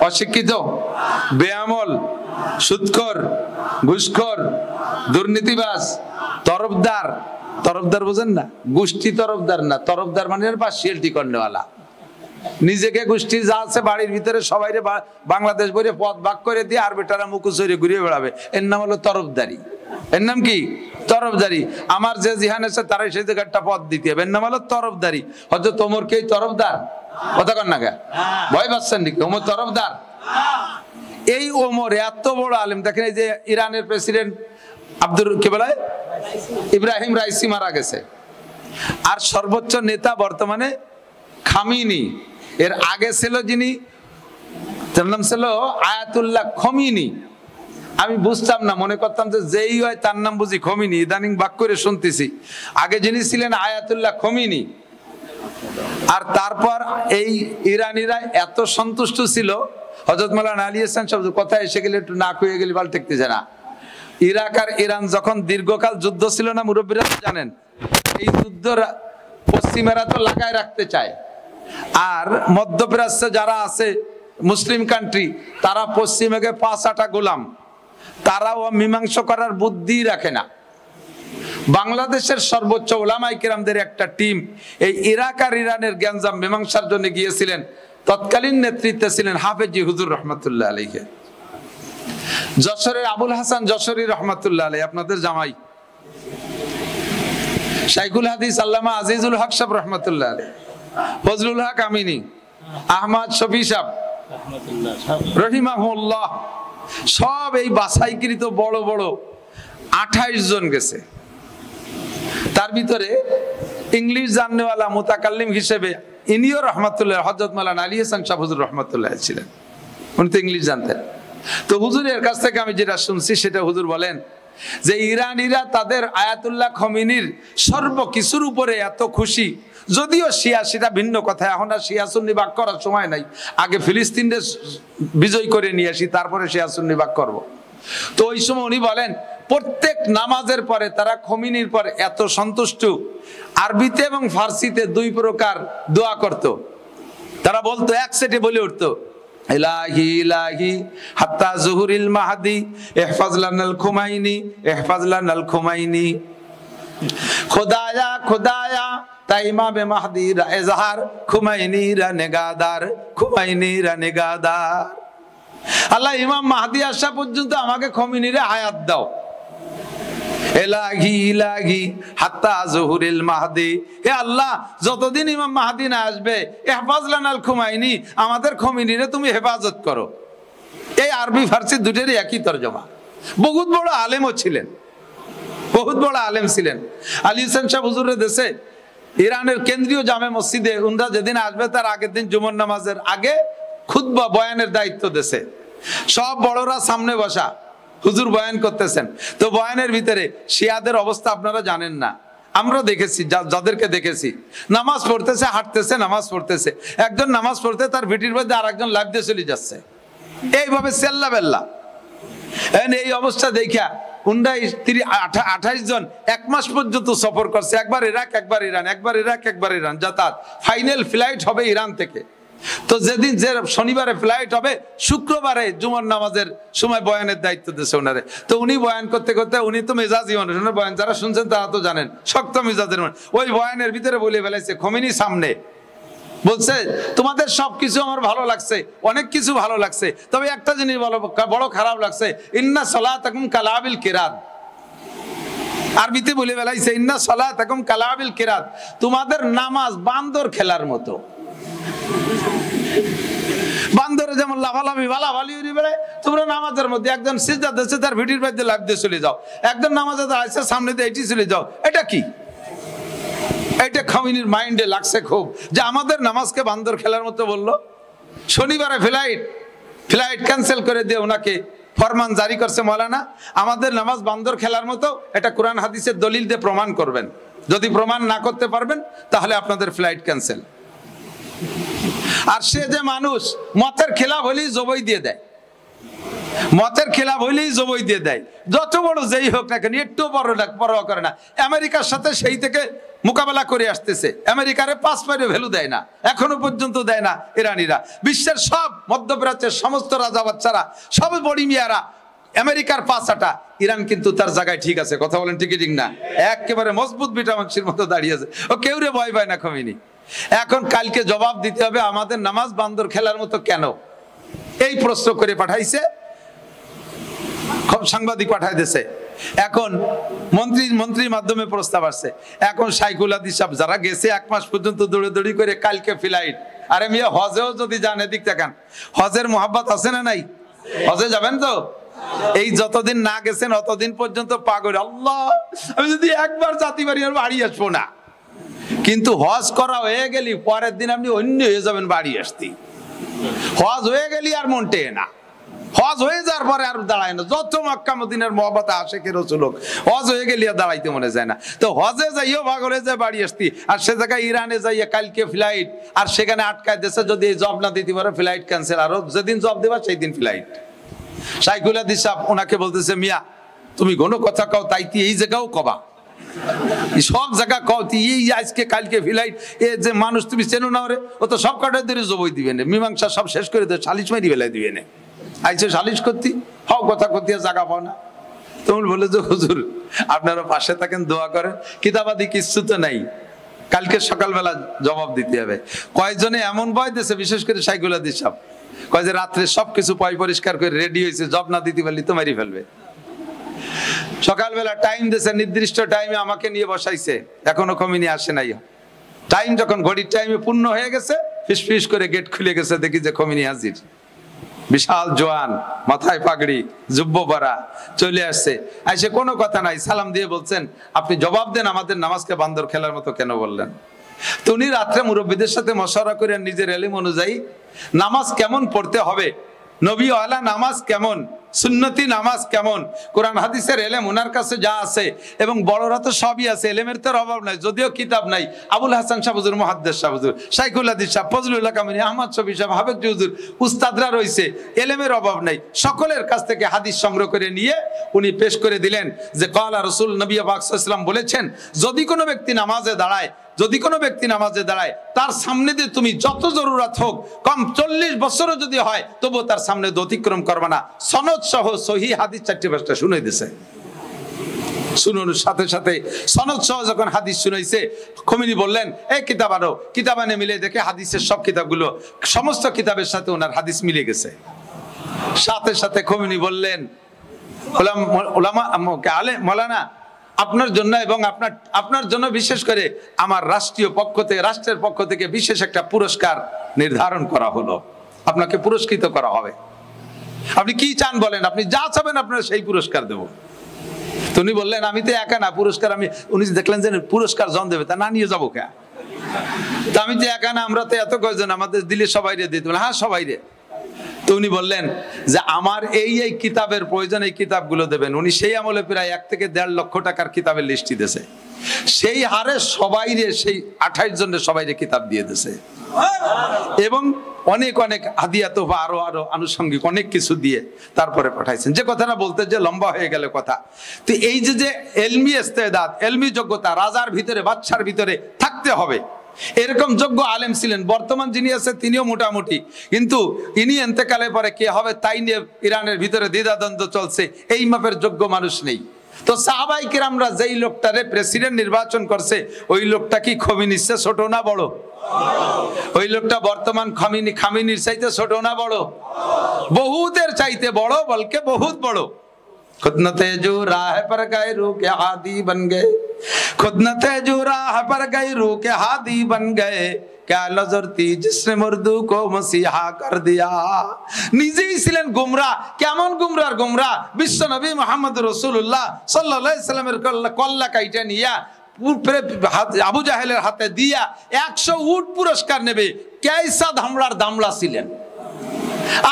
অশিক্ষিত, বেআমল, সুদখোর, ঘুষখোর, দুর্নীতিবাজ, তরফদার। তরফদার বোঝেন না? গোষ্ঠী তরফদার না, তরফদার মানে পার্সিয়ালিটি করনেওয়ালা। নিজেকে গোষ্ঠী যা আছে বাড়ির ভিতরে সবাই বাংলাদেশ বইরে পথ ভাগ করে দিয়ে আর বেটারা মুখোশ হয়ে ঘুরিয়ে বেড়াবে, এর নাম হলো তরফদারি। এর নাম কি? তরফদারি। আমার যে জিহান আছে তারাই সেই জায়গাটা পথ দিতে হবে, এর নাম হলো তরফদারি। হয়তো তোমর কে তরফদার? কথা কন না গা, ভয় পাচ্ছেন নাকি? ওমর তরফদার? এই ওমর এত বড় আলেম, দেখেন এই যে ইরানের প্রেসিডেন্ট ইব্রাহিম রাইসি মারা গেছে, আর সর্বোচ্চ নেতা বর্তমানে খামিনি। এর আগে ছিল যিনি, তার নাম ছিল আয়াতুল্লাহ খমিনি। আমি বুঝতাম না, মনে করতাম যে যেই হয় তার নাম বুঝি খমিনি, ইদানিং বাক করে শুনতেছি। আগে যিনি ছিলেন আয়াতুল্লাহ খমিনি। আর তারপর এই ইরানিরা এত সন্তুষ্ট ছিল, হযরত মাওলানা আলী হাসান সাহেব কথা এসে গেলে একটু নাক হয়ে গেলে ভালো ঠেকতেছে না। ইরাক আর ইরান যখন দীর্ঘকাল যুদ্ধ ছিল না, মুরব্বীরা জানেন, এই যুদ্ধ পশ্চিমেরা তো লাগায় রাখতে চায়, আর মধ্যপ্রাচ্যে যারা আছে মুসলিম কান্ট্রি, তারা পশ্চিমে 5-8টা গোলাম, তারাও মীমাংসা করার বুদ্ধি রাখে না। বাংলাদেশের সর্বোচ্চ উলামায়ে কেরামদের একটা টিম এই ইরাক আর ইরানের গ্যাঞ্জাম মীমাংসার জন্য গিয়েছিলেন। তৎকালীন নেতৃত্বে ছিলেন হাফেজি হুজুর রহমাতুল্লাহ আলাইহি, যশোরের আবুল হাসান যশোরী রহমাতুল্লাহ আলাইহি, আপনাদের জামাই শাইখুল হাদিস আল্লামা আজিজুল হক সাহেব রহমাতুল্লাহ আলাইহি, ফজলুল হক আমিনী, আহমদ শফি সাহেব রহিমাহুল্লাহ, সব এই বাছাইকৃত বড় বড় 28 জন গেছে। তার ভিতরে ইংলিশ জাননেওয়ালা মুতাকাল্লিম হিসেবে ইনিও রহমাতুল্লাহ হযরত মাওলানা আলী হাসান সাহেব হুজুর রহমাতুল্লাহ ছিলেন। উনি তো ইংলিশ জানতেন। তো হুজুরের কাছ থেকে আমি যেটা শুনছি সেটা হুজুর বলেন যে ইরানিরা তাদের আয়াতুল্লাহ খমিনির সর্বকিছুর উপরে এত খুশি, যদিও শিয়া সেটা ভিন্ন কথা, এখন আর শিয়া সুন্নি ভাগ করার সময় নাই, আগে ফিলিস্তিনকে বিজয় করে নিয়ে আসি তারপরে শিয়া সুন্নি ভাগ করব। তো ওই সময় উনি বলেন প্রত্যেক নামাজের পরে তারা খমিনির পর এত সন্তুষ্ট, আরবিতে এবং ফার্সিতে 2 প্রকার দোয়া করত। তারা বলতো, এক সেটে বলে উঠতো, ইলাহি ইলাহি হাত্তা জুহুরিল মাহদি ইহফাজ লানাল খুমাইনি ইহফাজ লানাল খুমাইনি, খোদায়া খোদায়া তা ইমামে মাহদি রা ইজহার খুমাইনি রা নেগাদার খুমাইনি রা নেগাদার। আল্লাহ ইমাম মাহদি আসা পর্যন্ত আমাকে খমিনিরে হায়াত দাও। ইলাহি ইলাহি হাত্তা জুহুরিল মাহদি, হে আল্লাহ যতদিন ইমাম মাহদি না আসবে ইহফাজ লানাল খুমাইনি, আমাদের খমিনিরে তুমি হেফাজত করো। এই আরবি ফার্সি দুটেরই একই তরজমা। বহুত বড় আলেমও ছিলেন, বহুত বড় আলেম ছিলেন। আলী হোসেন সাহেব হুজুরের দেশে ইরানের কেন্দ্রীয় জামে মসজিদে উনরা যেদিন আসবে তার আগের দিন জুমার নামাজের আগে খুতবা বয়ানের দায়িত্ব দেশে, সব বড়রা সামনে বসা, হুজুর বয়ান করতেছেন। তো বয়ানের ভিতরে শিয়াদের অবস্থা আপনারা জানেন না, আমরা দেখেছি, যাদেরকে দেখেছি নামাজ পড়তেছে, হাঁটতেছে, নামাজ পড়তেছে, একজন নামাজ পড়তে তার ভিটির মধ্যে আর একজন লাইভ দিয়ে চলে যাচ্ছে, এইভাবে সেল্লা বেল্লা। এই অবস্থা দেখা 28 জন 1 মাস পর্যন্ত সফর করছে, একবার ইরাক একবার ইরান, একবার ইরাক একবার ইরান যাতায়াত। ফাইনাল ফ্লাইট হবে ইরান থেকে। তো যেদিন যে শনিবারে ফ্লাইট হবে, শুক্রবারে জুমার নামাজের সময় বয়ানের দায়িত্ব দিয়েছে ওনারে। তো উনি বয়ান করতে করতে, উনি তো মেজাজি মানুষ, বয়ান যারা শুনছেন তারা তো জানেন শক্ত মেজাজের মানুষ, ওই বয়ানের ভিতরে বলে ফেলাইছে খমিনি সামনে বলছে, তোমাদের সবকিছু আমার ভালো লাগছে, অনেক কিছু ভালো লাগছে, তবে একটা জিনিস বড় খারাপ লাগছে, ইন্না সালাতাকুম কালাবিল কিরাত। আরবিতে বলে ফেলাইছে ইন্না সালাতাকুম কালাবিল কিরাত, তোমাদের নামাজ বান্দর খেলার মতো। বান্দরে যেমন লাফালাফি বালাফালি উড়ে বেড়ায়, তোমরা নামাজের মধ্যে একজন সিজদা দিচ্ছে তার ভিডির মধ্যে লাফ দিয়ে চলে যাও, একজন নামাজে দাঁড়াইছে সামনে দিয়ে এটি চলে যাও। এটা কি? এটা খমিনির মাইন্ডে লাগছে খুব, যে আমাদের নামাজকে বান্দর খেলার মতো বললো। শনিবারে ফ্লাইট ক্যান্সেল করে দিয়ে ওনাকে ফরমান জারি করছে মৌলানা, আমাদের নামাজ বান্দর খেলার মতো, এটা কোরআন হাদিসের দলিল দিয়ে প্রমাণ করবেন, যদি প্রমাণ না করতে পারবেন তাহলে আপনাদের ফ্লাইট ক্যান্সেল। আর সে যে মানুষ মতের খেলাফ হলেই জবাই দিয়ে দেয়, মতের খেলাফ হইলেই জবই দিয়ে দেয়, যত বড় যেই হোক না কেন, একটু পরোয়া করে না। আমেরিকার সাথে সেই থেকে মোকাবেলা করে আসতেছে, আমেরিকারে 5 পয়সা ভ্যালু দেয় না, এখনো পর্যন্ত দেয় না ইরানিরা। বিশ্বের সব মধ্যপ্রাচ্যের সমস্ত রাজা বাচ্চারা, সব বড়ি মিয়ারা আমেরিকার পাশাটা, ইরান কিন্তু তার জায়গায় ঠিক আছে। কথা বলেন ঠিক ঠিক না? একেবারে মজবুত বিটামাংসির মতো দাঁড়িয়ে আছে, ও কেউ রে ভয় পায় না খোমেনি। এখন কালকে জবাব দিতে হবে, আমাদের নামাজ বান্দর খেলার মতো কেন, এই প্রশ্ন করে পাঠাইছে, সাংবাদিক পাঠাই দিয়েছে। এখন মন্ত্রীর মাধ্যমে প্রস্তাব আসছে। এখন সাইকুল হাদিস সাহেব যারা গেছে 1 মাস পর্যন্ত দৌড়ি করে কালকে ফ্লাইট। আরে মিয়া হজেও যদি যান, এদিক তাকান, হজের মোহাব্বত আছে না নাই? হজে যাবেন তো? এই যতদিন না গেছেন অতদিন পর্যন্ত পাগল, আল্লাহ আমি যদি একবার জাতি বাড়ি আর বাড়ি আসবো না। কিন্তু হজ করা হয়ে গেলি পরের দিন আপনি অন্য হয়ে যাবেন বাড়ি আসতে। হজ হয়ে গেলি আর মন টেয়ে না, হজ হয়ে যাওয়ার পরে আর দাঁড়ায় না। যত মক্কা মদিনার মহব্বত আশেকের রাসূল, হজ হয়ে গেলি আর দাঁড়াইতে মনে যায় না। তো হজে যাইও পাগল হয়ে যায় বাড়ি আসতি, আর সে জায়গায় ইরানে যাইয়া কালকে ফ্লাইট, আর সেখানে আটকায় দেশে যদি জব না দিতে পারে ফ্লাইট ক্যান্সেল, আর যেদিন জব দেবা সেই দিন ফ্লাইট। সাইকুল হাদিস সাহেব ওনাকে বলতেছে, মিয়া তুমি কোনো কথা কও তাই এই জায়গাও কবা, সব জায়গা কও এই আজকে কালকে ফ্লাইট, এ যে মানুষ তুমি চেনো না, ওরে ও তো সব কাটার ধরে জবই দিবে না, মীমাংসা সব শেষ করে দেবে, সালিশ মারি বেলায় দিবে না। আইসে সালিশ করতি, হও কথা করতে জায়গা পাও না। তুমি বলে যে হুজুর আপনারা পাশে থাকেন, দোয়া করেন, কিতাবাদি কিচ্ছু তো নাই, কালকে সকালবেলা জবাব দিতে হবে। কয়েকজনে এমন ভয় দিয়েছে, বিশেষ করে সাইকুল হাদিস সাহেব কয় যে রাত্রে সবকিছু পরিষ্কার করে রেডি হয়েছে, জব না দিতে পারলি তো মারি ফেলবে। সকালবেলা টাইম দিয়েছে, নির্দিষ্ট টাইমে আমাকে নিয়ে বসাইছে, এখনো খোমেনি আসে নাই। টাইম যখন ঘড়ির টাইমে পূর্ণ হয়ে গেছে, ফিস ফিস করে গেট খুলে গেছে, দেখি যে খোমেনি হাজির, বিশাল জোয়ান, মাথায় পাগড়ি, জুব্ব পরা, চলে আসছে। এসে কোনো কথা নাই, সালাম দিয়ে বলছেন, আপনি জবাব দেন আমাদের নামাজকে বান্দর খেলার মতো কেন বললেন? তো উনি রাত্রে মুরব্বীদের সাথে মশওয়ারা করে নিজের এলিম অনুযায়ী নামাজ কেমন পড়তে হবে, নবী ওয়ালা নামাজ কেমন, সুন্নতি নামাজ কেমন, কোরআন হাদিসের এলেম ওনার কাছে যা আছে, এবং বড়রা তো সবই আছে, এলেমের তো অভাব নাই, যদিও কিতাব নাই। আবুল হাসান শাহ হুজুর, মুহাদ্দিস শাহ হুজুর, শাইখুল হাদিস শাহ, ফজলুল্লাহ কামিনী, আহমদ শফি সাহেব, হাফেজ হুজুর, উস্তাদরা রয়েছে, এলেমের অভাব নাই। সকলের কাছ থেকে হাদিস সংগ্রহ করে নিয়ে উনি পেশ করে দিলেন যে ক্বালা রাসূল, নবী পাক সাল্লাল্লাহু আলাইহি ওয়াসাল্লাম বলেছেন, যদি কোনো ব্যক্তি নামাজে দাঁড়ায়, তার সামনে দিয়ে তুমি যত জরুরত হোক, কম 40 বছরও যদি হয়, তবু তার সামনে অতিক্রম করবে না। সনদ সহ সহিহ হাদিস 4-5টা শুনাই দিয়েছে। শুনুন, সাথে সাথে সনদ সহ যখন হাদিস শুনাইছে, খোমেনি বললেন, এই কিতাব আনো। কিতাব আনে মিলে দেখে হাদিসের সব কিতাবগুলো, সমস্ত কিতাবের সাথে ওনার হাদিস মিলে গেছে। সাথে সাথে খোমেনি বললেন, মৌলানা আপনার জন্য এবং আপনার জন্য বিশেষ করে আমার রাষ্ট্রের পক্ষ থেকে বিশেষ একটা পুরস্কার নির্ধারণ করা হলো, আপনাকে পুরস্কৃত করা হবে। আপনি কি চান বলেন, আপনি যা চাবেন আপনার সেই পুরস্কার দেব। তো উনি বললেন, আমি তো একা না, পুরস্কার উনি দেখলেন যে পুরস্কার জন দেবে, তা না নিয়ে যাবো কে? তা আমি তো একা না, আমরা তো এত কয়জন, আমাদের দিলে সবাই রে দিতে বলে, হ্যাঁ সবাই রে। তো উনি বললেন যে আমার এই কিতাবের প্রয়োজন, এই কিতাবগুলো দেবেন। উনি সেই আমলে প্রায় 1 থেকে 1.5 লক্ষ টাকার কিতাবের লিস্ট দিয়েছে। সেই হারে সবাইরে, সেই 28 জনের সবাইরে কিতাব দিয়ে দিয়েছে, এবং অনেক অনেক হাদিয়া তোফা, আরো আনুষঙ্গিক অনেক কিছু দিয়ে তারপরে পাঠাইছেন। যে কথাটা বলতে যে লম্বা হয়ে গেল কথা, তো এই যে এলমি ইস্তেদাদ, এলমি যোগ্যতা রাজার ভিতরে, বাদশার ভিতরে থাকতে হবে, এরকম যোগ্য আলেম ছিলেন। বর্তমান যিনি আছে তিনিও মোটামুটি, কিন্তু ইনি এন্তেকালের পরে কে হবে তাই নিয়ে ইরানের ভিতরে দ্বিধাদ্বন্দ্ব চলছে, এই মাপের যোগ্য মানুষ নেই। তো সাহাবায়ে কেরামরা যেই লোকটারে প্রেসিডেন্ট নির্বাচন করছে, ওই লোকটা কি খোমেনির চেয়ে ছোট না বড়? ওই লোকটা বর্তমান খামেনির চাইতে ছোট না বড়? বহুতের চাইতে বড়, বলকে বহুত বড়। खुद न थे जो राह पर गए रूह के हादी बन गए, खुद न थे जो राह पर गए रूह के हादी बन गए, क्या नजर थी जिसने मुर्दू को मसीहा कर दिया। নিজেই ছিলেন গুমরা। কেমন গুমরার গুমরা? বিশ্ব নবী মুহাম্মদ রাসূলুল্লাহ সাল্লাল্লাহু আলাইহি সাল্লামের কল্লা কাইটা নিয়া আবু জাহেলের হাতে দিয়া 100 উট পুরস্কার নেবে, কেইসা ধামড়ার দামড়া ছিলেন।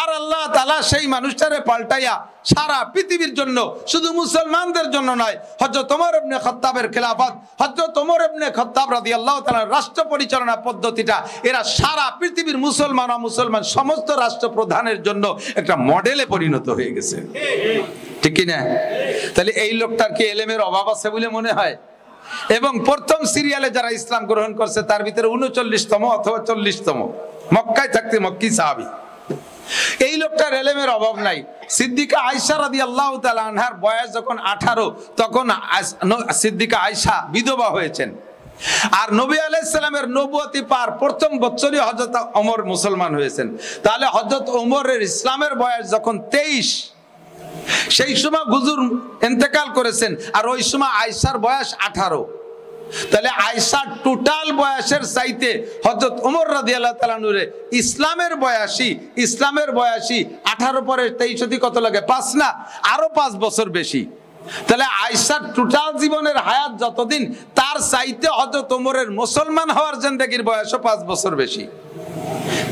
আর আল্লাহ তাআলা সেই মানুষটারে পাল্টাইয়া সারা পৃথিবীর জন্য, শুধু মুসলমানদের জন্য নয়, হযরত ওমর ইবনে খাত্তাবের খেলাফত, হযরত ওমর ইবনে খাত্তাব রাদিয়াল্লাহু তাআলা রাষ্ট্র পরিচালনা পদ্ধতিটা এরা সারা পৃথিবীর মুসলমান অমুসলমান সমস্ত রাষ্ট্রপ্রধানের জন্য একটা মডেলে পরিণত হয়ে গেছে। ঠিক কি না? তাহলে এই লোকটার কি এলেমের অভাব আছে বলে মনে হয়? এবং প্রথম সিরিয়ালে যারা ইসলাম গ্রহণ করছে তার ভিতরে 39তম অথবা 40তম, মক্কায় থাকতে মক্কি সাহাবী। এই লোকটার এলেমের অভাব নাই। সিদ্দিকা আয়েশা রাদিয়াল্লাহু তাআলা আনহার বয়স যখন 18 তখন সিদ্দিকা আয়েশা বিধবা হয়েছেন। আর নবী আলাইহিস সালামের নবুয়তি পার প্রথম বছরই হযরত ওমর মুসলমান হয়েছেন। তাহলে হযরত ওমরের ইসলামের বয়স যখন 23, সেই সময় হুজুর ইন্তেকাল করেছেন, আর ওই সময় আয়েশার বয়স 18। তাহলে আয়েশার টোটাল বয়সের চাইতে হযরত ওমর রাদিয়াল্লাহু তাআলা নূরে ইসলামের বয়সী 18 পরে 23 কত লাগে? 5 না, আরো 5 বছর বেশি। তাহলে আয়েশার টোটাল জীবনের হায়াত যতদিন, তার চাইতে হযরত ওমরের মুসলমান হওয়ার জিন্দেগির বয়সও 5 বছর বেশি।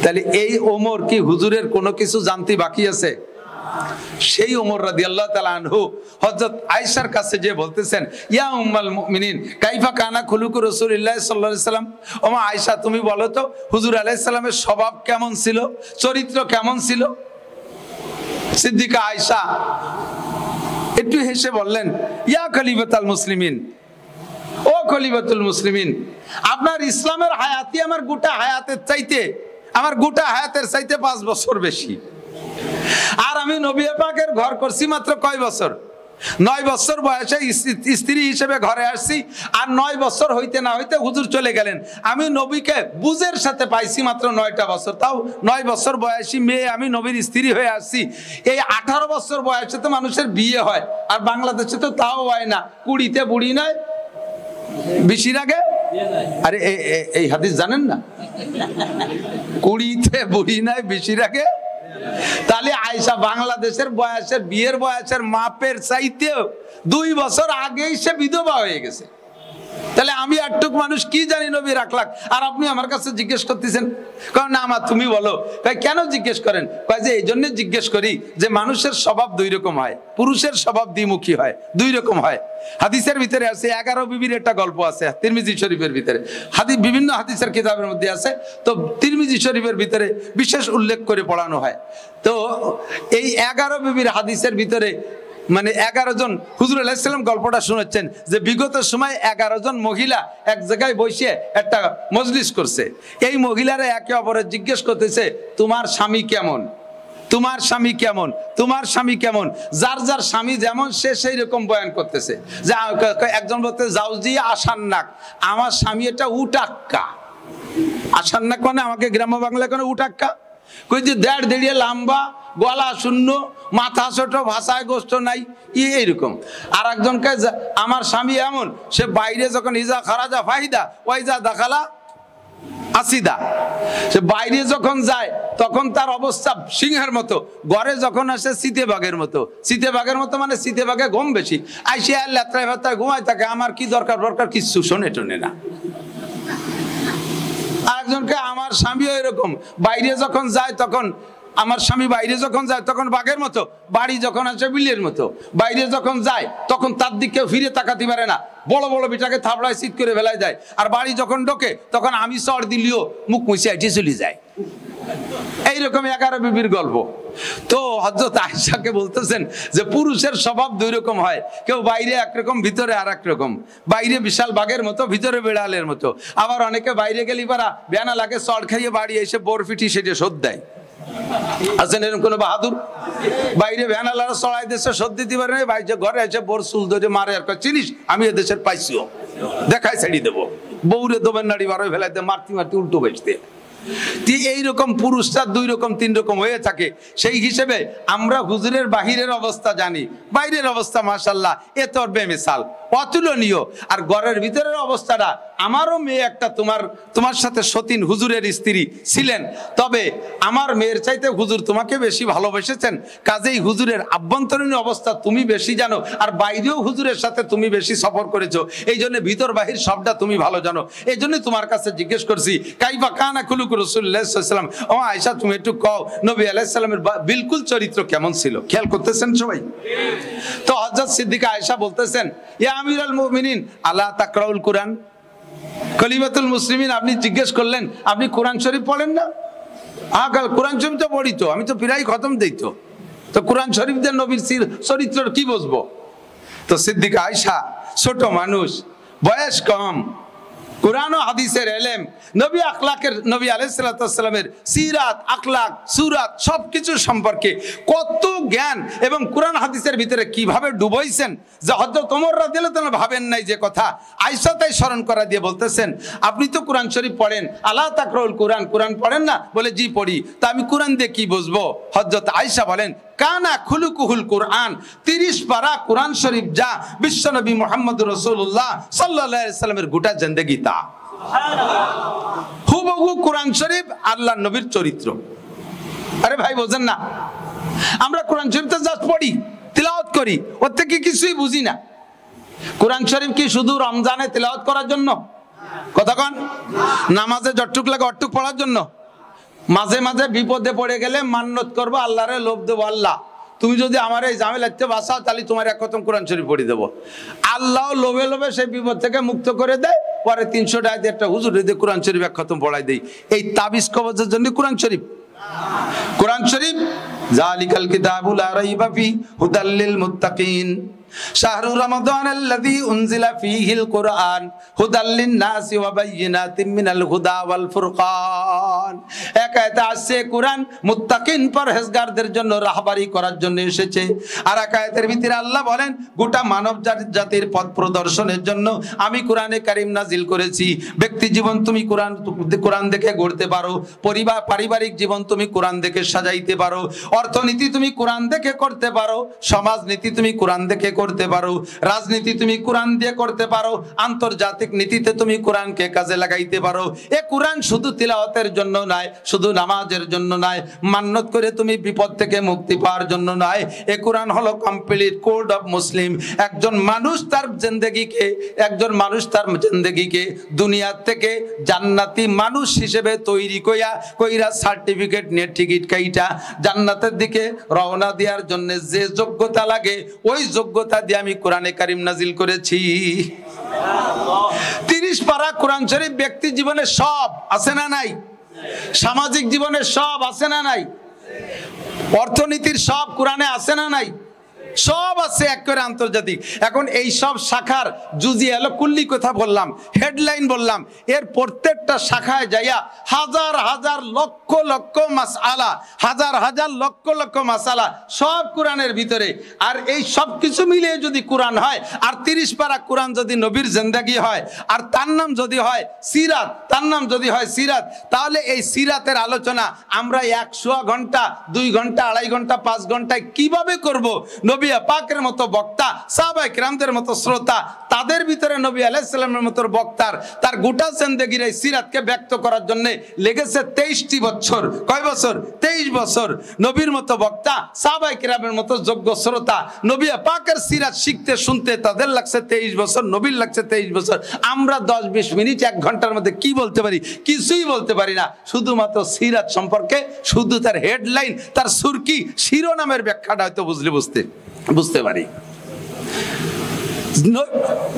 তাহলে এই ওমর কি হুজুরের কোনো কিছু জানতে বাকি আছে? সেই ওমর রাদিয়াল্লাহু তাআলা আনহু হযরত আয়েশার কাছে যে বলতেছেন, ইয়া উম্মাল মুমিনিন কাইফা কানা খুলুকু রাসূলুল্লাহ সাল্লাল্লাহু আলাইহি সাল্লাম, ওমা আয়েশা তুমি বলো তো হুজুর আলাইহিস সালামের স্বভাব কেমন ছিল, চরিত্র কেমন ছিল? সিদ্দিকা আয়েশা একটু হেসে বললেন, ইয়া খলিফাতুল মুসলিমিন, ও খলিফাতুল মুসলিমিন, আপনার ইসলামের হায়াতই আমার গোটা হায়াতের চাইতে 5 বছর বেশি। আর আমি নবী পাকের ঘর করছি মাত্র কয় বছর? 9 বছর বয়সে স্ত্রী হিসেবে ঘরে আসছি, আর 9 বছর হইতে না হইতে হুজুর চলে গেলেন। আমি নবীকে বুঝের সাথে পাইছি মাত্র 9টা বছর, তাও 9 বছর বয়সী মেয়ে আমি নবীর স্ত্রী হয়ে আসছি। এই 18 বছর বয়সে তো মানুষের বিয়ে হয়, আর বাংলাদেশে তো তাও হয় না। 20তে বুড়ি নয়, 20 আগে। আরে এই হাদিস জানেন না? 20তে বুড়ি নয়, 20 আগে। তাহলে আয়েশা বাংলাদেশের বয়সের বিয়ের বয়সের মাপের চাইতেও 2 বছর আগেই সে বিধবা হয়ে গেছে। তাহলে আমি একটুক মানুষ কি জানি নবীর আখলাক, আর আপনি আমার কাছে জিজ্ঞেস করতেছেন? কারণ না মা তুমি বলো। কেন জিজ্ঞেস করেন? যে এই জন্য জিজ্ঞেস করি যে মানুষের স্বভাব 2 রকম হয়, পুরুষের স্বভাব দ্বিমুখী হয়, 2 রকম হয়। হাদিসের ভিতরে আছে 11 বিবির একটা গল্প আছে তিরমিজি শরীফের ভিতরে, বিভিন্ন হাদিসের কিতাবের মধ্যে আছে। তো তিরমিজি শরীফের ভিতরে বিশেষ উল্লেখ করে পড়ানো হয়। তো এই 11 বিবির হাদিসের ভিতরে মানে 11 জন হুজুর আলাইহিস সালাম গল্পটা শুনেছেন যে বিগত সময় 11 জন মহিলা এক জায়গায় বসে একটা মজলিস করছে। এই মহিলারা একে অপরের জিজ্ঞেস করতেছে, তোমার স্বামী কেমন, তোমার স্বামী কেমন, তোমার স্বামী কেমন। যার যার স্বামী যেমন সে সেই রকম বয়ান করতেছে। একজন বলতে জাউজি আসান্নাক, আমার স্বামী এটা উটাক্কা। আসান্নাক মানে আমাকে গ্রাম্য বাংলা কোনো উটাক্কা কই যে 1.5 দেড়িয়ে লম্বা, গলা শূন্য, মাথা ছোট, ভাষায় গোষ্ঠ নাই, এইরকম। আর একজনকে আমার স্বামী এমন, সে বাইরে যখন ইজা খারাজা ফাহিদা ওয়াইজা দাখালা আসিদা, সে বাইরে যখন যায় তখন তার অবস্থা সিংহের মতো, ঘরে যখন আসে চিতেবাঘের মতো মানে চিতেবাঘে ঘুম বেশি, আইসে আর লেত্রায় ভাত্রায় ঘুমায় থাকে। আমার কি দরকার কিচ্ছু শোনে টোনে না। আরেকজনকে আমার স্বামী এরকম, বাইরে যখন যায় তখন আমার স্বামী বাইরে যখন যায় তখন বাঘের মতো, বাড়ি যখন আসে বিলের মতো। বাইরে যখন যায় তখন তার দিকে ফিরে তাকাতে পারে না, বড় বড় বিটাকে থাবড়ায় চিৎ করে ফেলায় যায়। আর বাড়ি যখন ঢোকে তখন আমি চড় দিলেও মুখ মুছে আইটে চলে যায়। এইরকম 11 বিবির গল্প। তো হযরত আয়েশাকে বলতেছেন যে পুরুষের স্বভাব 2 রকম হয়, কেউ বাইরে একরকম ভিতরে আর এক রকম। বাইরে বিশাল বাঘের মতো, ভিতরে বিড়ালের মতো। আবার অনেকে বাইরে গেলি পারা বেনা লাগে, চড় খাইয়ে বাড়ি এসে বরফিটি সেটা শোধ দেয়। আছেন এরকম কোন বাহাদুর? বাইরে ভ্যানালারা চড়াই দেশে শোধ দিতে পারে না, বাইরে ঘরে এসে বোর চুল ধরে মারে আর চিনিস আমি এদেশের পাইছিও, দেখাই ছেড়ে দেবো, বউরে দোবেন নাড়ি বারোয় ফেলাইতে মারতি উল্টো বেচতে। এইরকম পুরুষরা 2 রকম 3 রকম হয়ে থাকে। সেই হিসেবে আমরা হুজুরের বাহিরের অবস্থা জানি, বাইরের অবস্থা মাশাআল্লাহ এ তোর বেমিসাল, অতুলনীয়। আর ঘরের ভিতরের অবস্থাটা, আমারও মেয়ে একটা তোমার সাথে সতীন হুজুরের স্ত্রী ছিলেন, তবে আমার মেয়ের চাইতে হুজুর তোমাকে বেশি ভালোবেসেছেন। কাজেই হুজুরের আভ্যন্তরীণ অবস্থা তুমি বেশি জানো, আর বাইরেও হুজুরের সাথে তুমি বেশি সফর করেছো, এই জন্য ভিতর বাহির সবটা তুমি ভালো জানো। এই জন্য তোমার কাছে জিজ্ঞেস করছি কাইফা কানা খুলুকু রাসূলুল্লাহ সাল্লাল্লাহু আলাইহি ওয়াসাল্লাম, ও আয়েশা তুমি একটু কও নবী আলাইহিস সালামের বিলকুল চরিত্র কেমন ছিল? খেয়াল করতেছেন সবাই? তো হযরত সিদ্দিকা আয়েশা বলতেছেন, ইয়া আমিরুল মুমিনিন আলা তাকরাউল কুরআন, খলিফাতুল মুসলিমিন আপনি জিজ্ঞেস করলেন আপনি কোরআন শরীফ পড়েন না? কোরআন শরীফ তো পড়ি তো, আমি তো প্রায় খতম দেই তো কোরআন শরীফ দিয়ে নবীর চরিত্র কি বুঝবো? তো সিদ্দিকা আয়েশা ছোট মানুষ, বয়স কম, কোরআন ও হাদিসের ইলম, নবী আখলাকের, নবী আলাইহিস সালাতু ওয়াস সালামের সিরাত, আখলাক, সূরাত সবকিছু সম্পর্কে কত জ্ঞান এবং কোরআন হাদিসের ভিতরে কিভাবে ডুবাইছেন যে হযরত ওমর রাদিয়াল্লাহু তাআলা ভাবেন নাই যে কথা। আয়েশা তাই স্মরণ করা দিয়ে বলতেছেন, আপনি তো কোরআন শরীফ পড়েন, আলা তাকরাউল কুরআন, কোরআন পড়েন না? বলে জি পড়ি। তা আমি কোরআন দিয়ে কি বুঝবো? হযরত আয়েশা বলেন, কানা খুলুকুহুল কুরআন, 30 পারা কোরআন শরীফ যা বিশ্বনবী মুহাম্মদুর রাসূলুল্লাহ সাল্লাল্লাহু আলাইহি ওয়াসাল্লামের গোটা জিন্দেগি তা হুবহু কোরআন শরীফ আল্লাহর নবীর চরিত্র। আরে ভাই বোঝেন না, আমরা কোরআন শরীফটা জাস্ট পড়ি, তিলাওয়াত করি, ওর থেকে কিছুই বুঝি না। কোরআন শরীফ কি শুধু রমজানে তিলাওয়াত করার জন্য? কথা কন, নামাজে যতটুক লাগে অতটুক পড়ার জন্য? মাঝে মাঝে বিপদে পড়ে গেলে মান্নত করবো, আল্লাহরে লোভ দেবো, আল্লাহ তুমি যদি আমার এই ঝামেলাতে বাঁচাও তাহলে তোমার এক খতম কোরআন শরীফ পড়ে দেবো। আল্লাহ লোভে লোভে সেই বিপদ থেকে মুক্ত করে দেয়, পরে 300 টাকা দিয়ে একটা হুজুর দিয়ে কোরআন শরীফ এক খতম পড়াই দেয়। এই তাবিজ কবজের জন্য কোরআন শরীফ? কোরআন শরীফ জালিকাল কিতাবু লা রাইবা ফি হুদাল লিল মুত্তাকিন শাহরু রমাদানাল্লাযী উনজিলা ফীহিল কুরআন হুদাল লিন-নাসি ওয়া বায়্যিনাতিম মিনাল হুদা ওয়াল ফুরকান। এক আয়াতে আছে কোরআন মুত্তাকিন পরহেজগারদের জন্য রাহবারি করার জন্য এসেছে, আর এক আয়াতের ভিতরে আল্লাহ বলেন গোটা মানব জাতির পথ প্রদর্শনের জন্য আমি কোরআনে কারীম নাজিল করেছি। ব্যক্তি জীবন তুমি কোরআন দেখে গড়তে পারো, পরিবার পারিবারিক জীবন তুমি কোরআন দেখে সাজাইতে পারো, অর্থনীতি তুমি কোরআন দেখে করতে পারো, সমাজনীতি তুমি কোরআন দেখে করতে পারো, রাজনীতি তুমি কোরআন দিয়ে করতে পারো, আন্তর্জাতিক নীতিতে তুমি কোরআনকে কাজে লাগাইতে পারো। এ কোরআন শুধু তিলাওয়াতের জন্য নয়, শুধু নামাজের জন্য নয়, মান্নত করে তুমি বিপদ থেকে মুক্তি পাওয়ার জন্য নয়। এ কোরআন হলো কমপ্লিট কোড অফ মুসলিম। একজন মানুষ তার জিন্দেগিকে দুনিয়ার থেকে জান্নাতি মানুষ হিসেবে তৈরি কইরা সার্টিফিকেট নিয়ে টিকিট কাইটা জান্নাতের দিকে রওনা দেওয়ার জন্য যে যোগ্যতা লাগে ওই যোগ্যতা দিয়ে আমি কোরআনে কারীম নাজিল করেছি। 30 পারা কোরআন শরীফ ব্যক্তি জীবনে সব আছে না নাই? সামাজিক জীবনে সব আছে না নাই? অর্থনীতির সব কোরআনে আছে না নাই? সব আছে একেবারে আন্তর্জাতিক। এখন এই সব শাখার জুজি এলো কুল্লি কথা বললাম, হেডলাইন বললাম, এর প্রত্যেকটা শাখায় যাইয়া হাজার হাজার লক্ষ লক্ষ মাসআলা, হাজার হাজার লক্ষ লক্ষ মাসআলা সব কোরআনের ভিতরে। আর এই সব কিছু মিলিয়ে যদি কোরআন হয়, আর 30 পারা কোরআন যদি নবীর জিন্দেগি হয়, আর তার নাম যদি হয় সিরাত, তাহলে এই সিরাতের আলোচনা আমরা 100 ঘন্টা, 2 ঘন্টা, 2.5 ঘন্টা, 5 ঘন্টায় কিভাবে করব? নবী পাকের মতো বক্তা, সাহাবায়ে কেরামদের মতো শ্রোতা, তাদের ভিতরে নবী আলাইহিস সালামের মতো বক্তার তার গোটা জিন্দেগির এই সিরাতকে ব্যক্ত করার জন্য লেগেছে 23টি বছর। কয় বছর? 23 বছর। নবীর মতো বক্তা, সাহাবায়ে কেরামের মতো যোগ্য শ্রোতা, নবী পাকের সিরাত শিখতে শুনতে তাদের লাগছে 23 বছর, নবীর লাগছে 23 বছর। আমরা 10-20 মিনিট, 1 ঘন্টার মধ্যে কি বলতে পারি? কিছুই বলতে পারি না। শুধুমাত্র সিরাত সম্পর্কে শুধু তার হেডলাইন, তার সুরকি, শিরোনামের ব্যাখ্যাটা হয়তো বুঝতে পারি।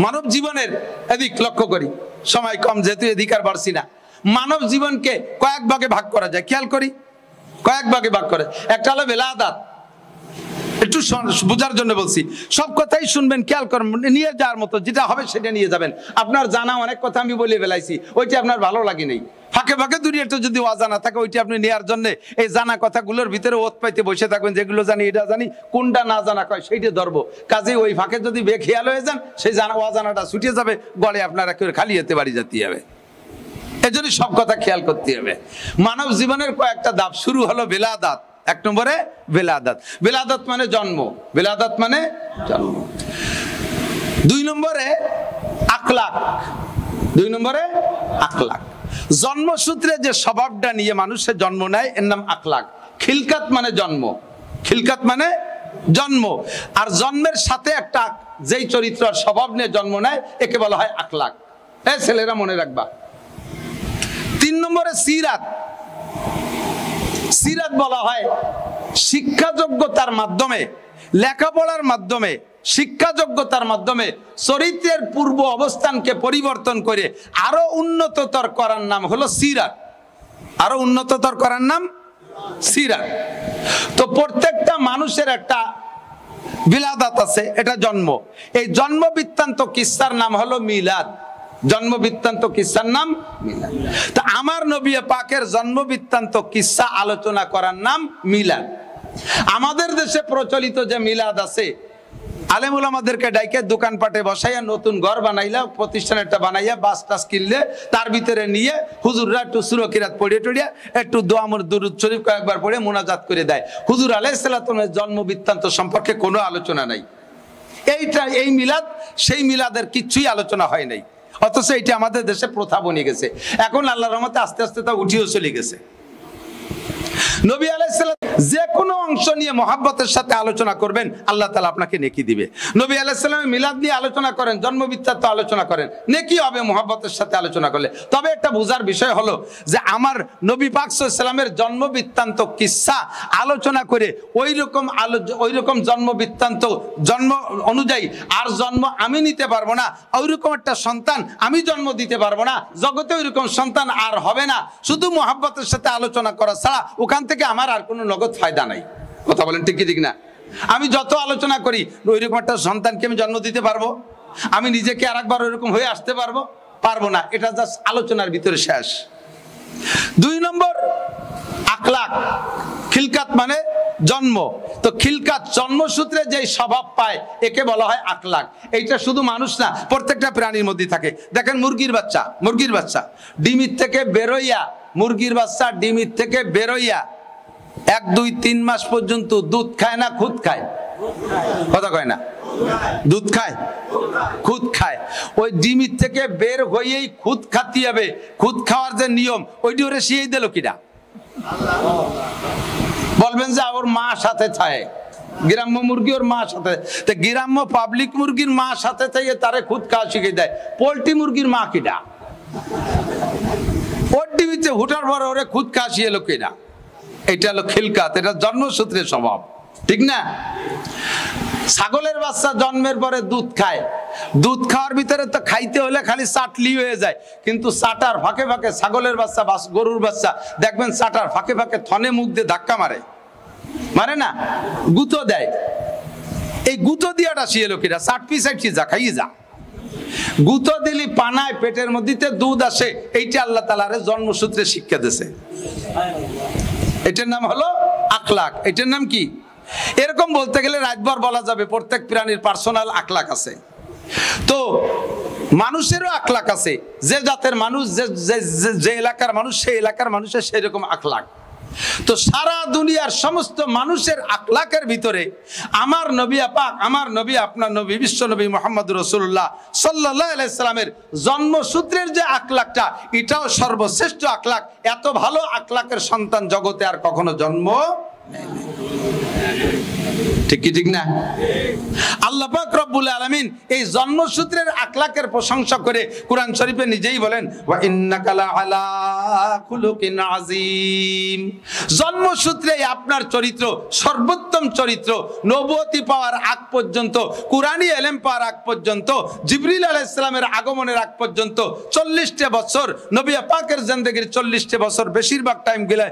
মানব জীবনের এদিক লক্ষ্য করি, সময় কম যেহেতু এদিক আর বাড়ছি না। মানব জীবনকে কয়েক ভাগে ভাগ করা যায়, খেয়াল করি, কয়েক ভাগে ভাগ করে। একটা হলো বেলাদাত, একটু বোঝার জন্য বলছি, সব কথাই শুনবেন, খেয়াল করবেন, নিয়ে যাওয়ার মতো যেটা হবে সেটা নিয়ে যাবেন। আপনার জানা অনেক কথা আমি বলে ফেলাইছি, ওইটা আপনার ভালো লাগে নেই, ফাঁকে ফাঁকে দুনিয়াটা যদি অজানা থাকে ওইটা আপনি নেওয়ার জন্য এই জানা কথাগুলোর ভিতরে ওত পাইতে বসে থাকবেন। যেগুলো জানি এটা জানি, কোনটা না জানা কয় সেইটা ধরবো। কাজে ওই ফাঁকে যদি বেখেয়াল হয়ে যান, সেই জানা অজানাটা ছুটে যাবে, গলে আপনারা কেউ খালি হতে বাড়ি যেতে হবে। এজন্য সব কথা খেয়াল করতে হবে। মানব জীবনের কয়েকটা ধাপ। শুরু হলো বেলাদাত। 1 নম্বরে বেলাদাত। বেলাদাত মানে জন্ম, বেলাদাত মানে জন্ম। 2 নম্বরে আখলাক, 2 নম্বরে আখলাক। জন্মসূত্রে যে স্বভাবটা নিয়ে মানুষের জন্ম নেয় এর নাম আখলাক। খিলকাত মানে জন্ম, খিলকাত মানে জন্ম। আর জন্মের সাথে একটা যেই চরিত্র আর স্বভাব নিয়ে জন্ম নেয় একে বলা হয় আখলাক। এই ছেলেরা মনে রাখবা। 3 নম্বরে সিরাত। সিরাত বলা হয় শিক্ষাযোগ্যতার মাধ্যমে, লেখাপড়ার মাধ্যমে, শিক্ষাযোগ্যতার মাধ্যমে চরিত্রের পূর্ব অবস্থানকে পরিবর্তন করে আরো উন্নততর করার নাম হলো সিরাত। আরো উন্নততর করার নাম সিরাত। তো প্রত্যেকটা মানুষের একটা বিলাদাত আছে, এটা জন্ম। এই জন্ম বৃত্তান্ত কিস্সার নাম হলো মিলাদ। জন্ম বৃত্তান্ত কিস্সার নাম মিলাদ। তা আমার নবী পাকের জন্ম বৃত্তান্ত কিস্সা আলোচনা করার নাম মিলাদ। আমাদের দেশে প্রচলিত যে মিলাদ আছে, আলেম ওলামাদেরকে ডাইকে দোকানপাটে বসাইয়া নতুন ঘর বানাইলা, প্রতিষ্ঠান একটা বানাইয়া, বাস টাস কিনলে তার ভিতরে নিয়ে হুজুররা একটু সূরা কিরাত পড়িয়ে টড়িয়ে একটু দোয়া দুরূদ শরীফ কয়েকবার পড়ে মুনাজাত করে দেয়। হুজুর আলাইহিস সালামের জন্ম বৃত্তান্ত সম্পর্কে কোনো আলোচনা নাই। এই মিলাদ সেই মিলাদের কিচ্ছুই আলোচনা হয় নাই, অথচ এটা আমাদের দেশে প্রথা বনে গেছে। এখন আল্লাহর রহমতে আস্তে আস্তে তা উঠিয়েও চলে গেছে। নবী আলাইহিস সালাম যে কোনো অংশ নিয়ে মহাব্বতের সাথে আলোচনা করবেন, আল্লাহ তাআলা আপনাকে নেকি দিবে। নবী আলাইহিস সালাম মিলাদ নিয়ে আলোচনা করেন, জন্ম বৃত্তান্ত আলোচনা করেন, নেকি হবে মহাব্বতের সাথে আলোচনা করলে। তবে একটা বোঝার বিষয় হলো যে আমার নবী পাক সাল্লাল্লাহু আলাইহি সাল্লামের জন্ম বৃত্তান্ত কিসসা আলোচনা করে ওই রকম জন্ম বৃত্তান্ত জন্ম অনুযায়ী আর জন্ম আমি নিতে পারবো না, ওইরকম একটা সন্তান আমি জন্ম দিতে পারবো না, জগতে ওইরকম সন্তান আর হবে না। শুধু মহাব্বতের সাথে আলোচনা করা ছাড়া ওখান থেকে আমার আর কোনো নগদ ফায়দা নাই। কথা বলেন ঠিক কি ঠিক না? আমি যত আলোচনা করি ওইরকম একটা সন্তানকে আমি জন্ম দিতে পারবো? আমি নিজেকে আর একবার ওইরকম হয়ে আসতে পারবো? পারবো না। এটা জাস্ট আলোচনার ভিতরে শেষ। 2 নম্বর আখলাক। খিলকাত মানে জন্ম। তো খিলকাত জন্মসূত্রে যে স্বভাব পায় একে বলা হয় আখলাক। এইটা শুধু মানুষ না, প্রত্যেকটা প্রাণীর মধ্যে থাকে। দেখেন মুরগির বাচ্চা ডিমির থেকে বেরোইয়া, মুরগির বাচ্চা ডিমির থেকে বেরোইয়া 1, 2, 3 মাস পর্যন্ত দুধ খায় না খুদ খায়? কথা কয় না? দুধ খায়, খুদ খায়। ওই ডিমির থেকে বের হয়েই খুদ খাতে হবে। খুদ খাওয়ার যে নিয়ম ওইটি ওরে শিখিয়ে দিল কিনা? বলবেন যে ওর মা সাথে থাকে, গ্রাম্য মুরগি ওর মা সাথে। তো গ্রাম্য পাবলিক মুরগির মা সাথে থেকে তারে খুদ খাওয়া শিখিয়ে দেয়। পোল্ট্রি মুরগির মা কিনা? ওর ডিমিতে হুটার পর ওরে খুদ খাওয়া শিখে এলো কিনা? এটা হলো খিলকাত, এটা জন্মসূত্রের স্বভাব, ঠিক না? ছাগলের বাচ্চা জন্মের পরে দুধ খায়। দুধ খাওয়ার ভিতরে তো খাইতে হলে খালি চাটলি হয়ে যায়, কিন্তু চাটার ফাঁকে ফাঁকে ছাগলের বাচ্চা, গরুর বাচ্চা দেখবেন চাটার ফাঁকে ফাঁকে থনে মুখ দিয়ে ধাক্কা মারে না, গুঁতো দেয়। এই গুঁতো দিয়াটা শিয়ে লোকেরা চাট পিছাইছি যা খাইয়ে যা। গুঁতো দিলি পানায় পেটের মধ্যে দুধ আসে। এইটা আল্লাহ তাআলার জন্মসূত্রে শিক্ষা দিয়েছে। এটার নাম হলো আখলাক। এটার নাম কি? এরকম বলতে গেলে রাতভর বলা যাবে। প্রত্যেক প্রাণীর পার্সোনাল আখলাক আছে। তো মানুষেরও আখলাক আছে। যে জাতের মানুষ, যে এলাকার মানুষ, সেই এলাকার মানুষের সেই রকম আখলাক। তো সারা দুনিয়ার সমস্ত মানুষের আখলাকের ভিতরে আমার নবী পাক, আমার নবী, আপনার নবী, বিশ্ব নবী মুহাম্মদ রাসূলুল্লাহ সাল্লাল্লাহু আলাইহি সাল্লামের জন্মসূত্রের যে আখলাকটা, এটাও সর্বশ্রেষ্ঠ আখলাক। এত ভালো আখলাকের সন্তান জগতে আর কখনো জন্ম নেয়নি। ঠিক কি ঠিক না? আল্লাহ পাক রব্বুল আলামিন এই জন্মসূত্রের আখলাকের প্রশংসা করে কোরআন শরীফে নিজেই বলেন, ওয়া ইন্নাকা লাআলা খুলুকিন আযীম। জন্মসূত্রে আপনার চরিত্র সর্বোত্তম চরিত্র। নবুয়তি পাওয়ার আগ পর্যন্ত, কুরআনী ইলম পাওয়ার আগ পর্যন্ত, জিবরিল আলাইহিস সালামের আগমনের আগ পর্যন্ত 40টা বছর নবী পাকের জিন্দেগীর 40টা বছর, বেশিরভাগ টাইম গেলে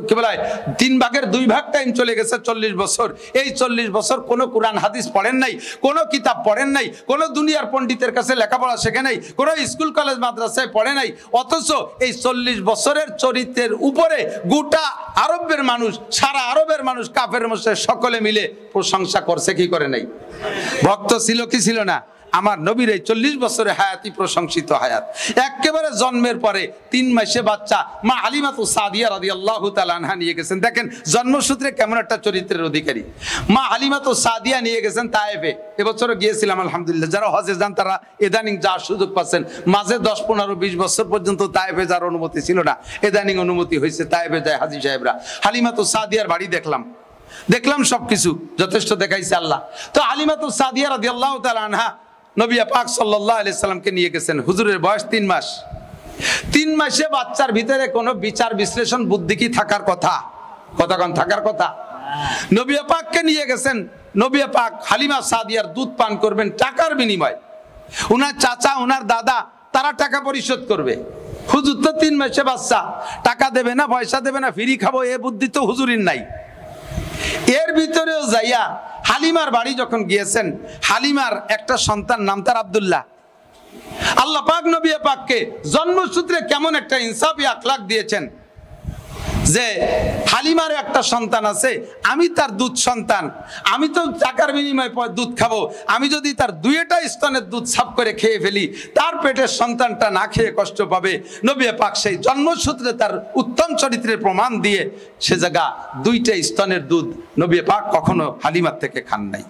কি বলা হয় 3 ভাগের 2 ভাগ টাইম চলে গেছে 40 বছর। এই 40 বছর কোনো কোরআন হাদিস পড়েন নাই, কোনো কিতাব পড়েন নাই, কোনো দুনিয়ার পণ্ডিতের কাছে লেখাপড়া শেখে নাই, কোনো স্কুল কলেজ মাদ্রাসায় পড়ে নাই। অথচ এই 40 বছরের চরিত্রের উপরে গোটা আরবের মানুষ, সারা আরবের মানুষ, কাফের মুশরিক সকলে মিলে প্রশংসা করছে কি করে নাই? ভক্ত ছিল কি ছিল না? আমার নবীর এই 40 বছরের হায়াতি প্রশংসিত হায়াত। একেবারে জন্মের পরে 3 মাসে বাচ্চা মা হালিমাতু সাদিয়া রাদিয়াল্লাহু তাআলা আনহা নিয়ে গেছেন। দেখেন জন্মসূত্রে কেমন একটা চরিত্রের অধিকারী। মা হালিমাতু সাদিয়া নিয়ে গেছেন তায়েফে। এবছরও গিয়েছিলাম আলহামদুলিল্লাহ। যারা হজে যান তারা ইদানিং যাওয়ার সুযোগ পাচ্ছেন। মাঝে 10, 15, 20 বছর পর্যন্ত তায়েফে যাওয়ার অনুমতি ছিল না, ইদানিং অনুমতি হয়েছে। তায়েফে যায় হাজী সাহেবরা। হালিমাতু সাদিয়ার বাড়ি দেখলাম সবকিছু যথেষ্ট দেখাইছে আল্লাহ। তো হালিমাতু সাদিয়া রাদিয়াল্লাহু তাআলা আনহা নবী পাক সাল্লাল্লাহু আলাইহি সাল্লামকে নিয়ে গেছেন। হুজুরের বয়স 3 মাস। 3 মাসে বাচ্চার ভিতরে কোনো বিচার বিশ্লেষণ বুদ্ধি কি থাকার কথা? কতক্ষণ থাকার কথা? নবী পাককে নিয়ে গেছেন, নবী পাক হালিমা সাদিয়ার দুধ পান করবেন টাকার বিনিময়। উনার চাচা, উনার দাদা, তারা টাকা পরিশোধ করবে। হুজুর তো 3 মাসে বাচ্চা, টাকা দেবে না, পয়সা দেবে না, ফ্রি খাবো, এ বুদ্ধি তো হুজুরির নাই। এর ভিতরেও যাইয়া হালিমার বাড়ি যখন গিয়েছেন, হালিমার একটা সন্তান, নাম তার আব্দুল্লাহ। আল্লাহ পাক নবী পাককে জন্মসূত্রে কেমন একটা ইনসাফি আখলাক দিয়েছেন যে হালিমার একটা সন্তান আছে, আমি তার দুধ সন্তান, আমি তো টাকার বিনিময়ে দুধ খাবো, আমি যদি তার 2টা স্তনের দুধ সাফ করে খেয়ে ফেলি, তার পেটের সন্তানটা না খেয়ে কষ্ট পাবে। নবী পাক সেই জন্মসূত্রে তার উত্তম চরিত্রের প্রমাণ দিয়ে সে জায়গা 2টা স্তনের দুধ নবী পাক কখনো হালিমার থেকে খান নাই।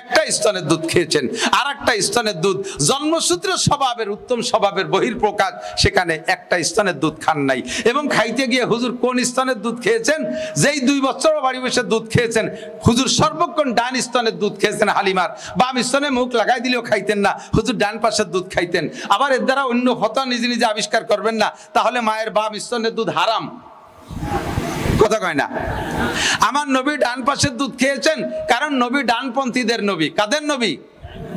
একটা স্তনের দুধ খেয়েছেন, আর একটা স্তনের দুধ জন্মসূত্রে স্বভাবের, উত্তম স্বভাবের বহির্প্রকাশ, সেখানে একটা স্তনের দুধ খান নাই। এবং খাইতে গিয়ে হুজুর কোন স্তনের দুধ খেয়েছেন? যেই 2 বছর বাড়ি বসে দুধ খেয়েছেন, হুজুর সর্বক্ষণ ডান স্তনের দুধ খেয়েছেন। হালিমার বাম স্তনে মুখ লাগাই দিলেও খাইতেন না, হুজুর ডান পাশের দুধ খাইতেন। আবার এর দ্বারা অন্য ফতোয়া নিজে নিজে আবিষ্কার করবেন না, তাহলে মায়ের বাম স্তনের দুধ হারাম। কথা কয় না? আমার নবী ডান পাশের দুধ খেয়েছেন, কারণ নবী ডানপন্থীদের নবী। কাদের নবী?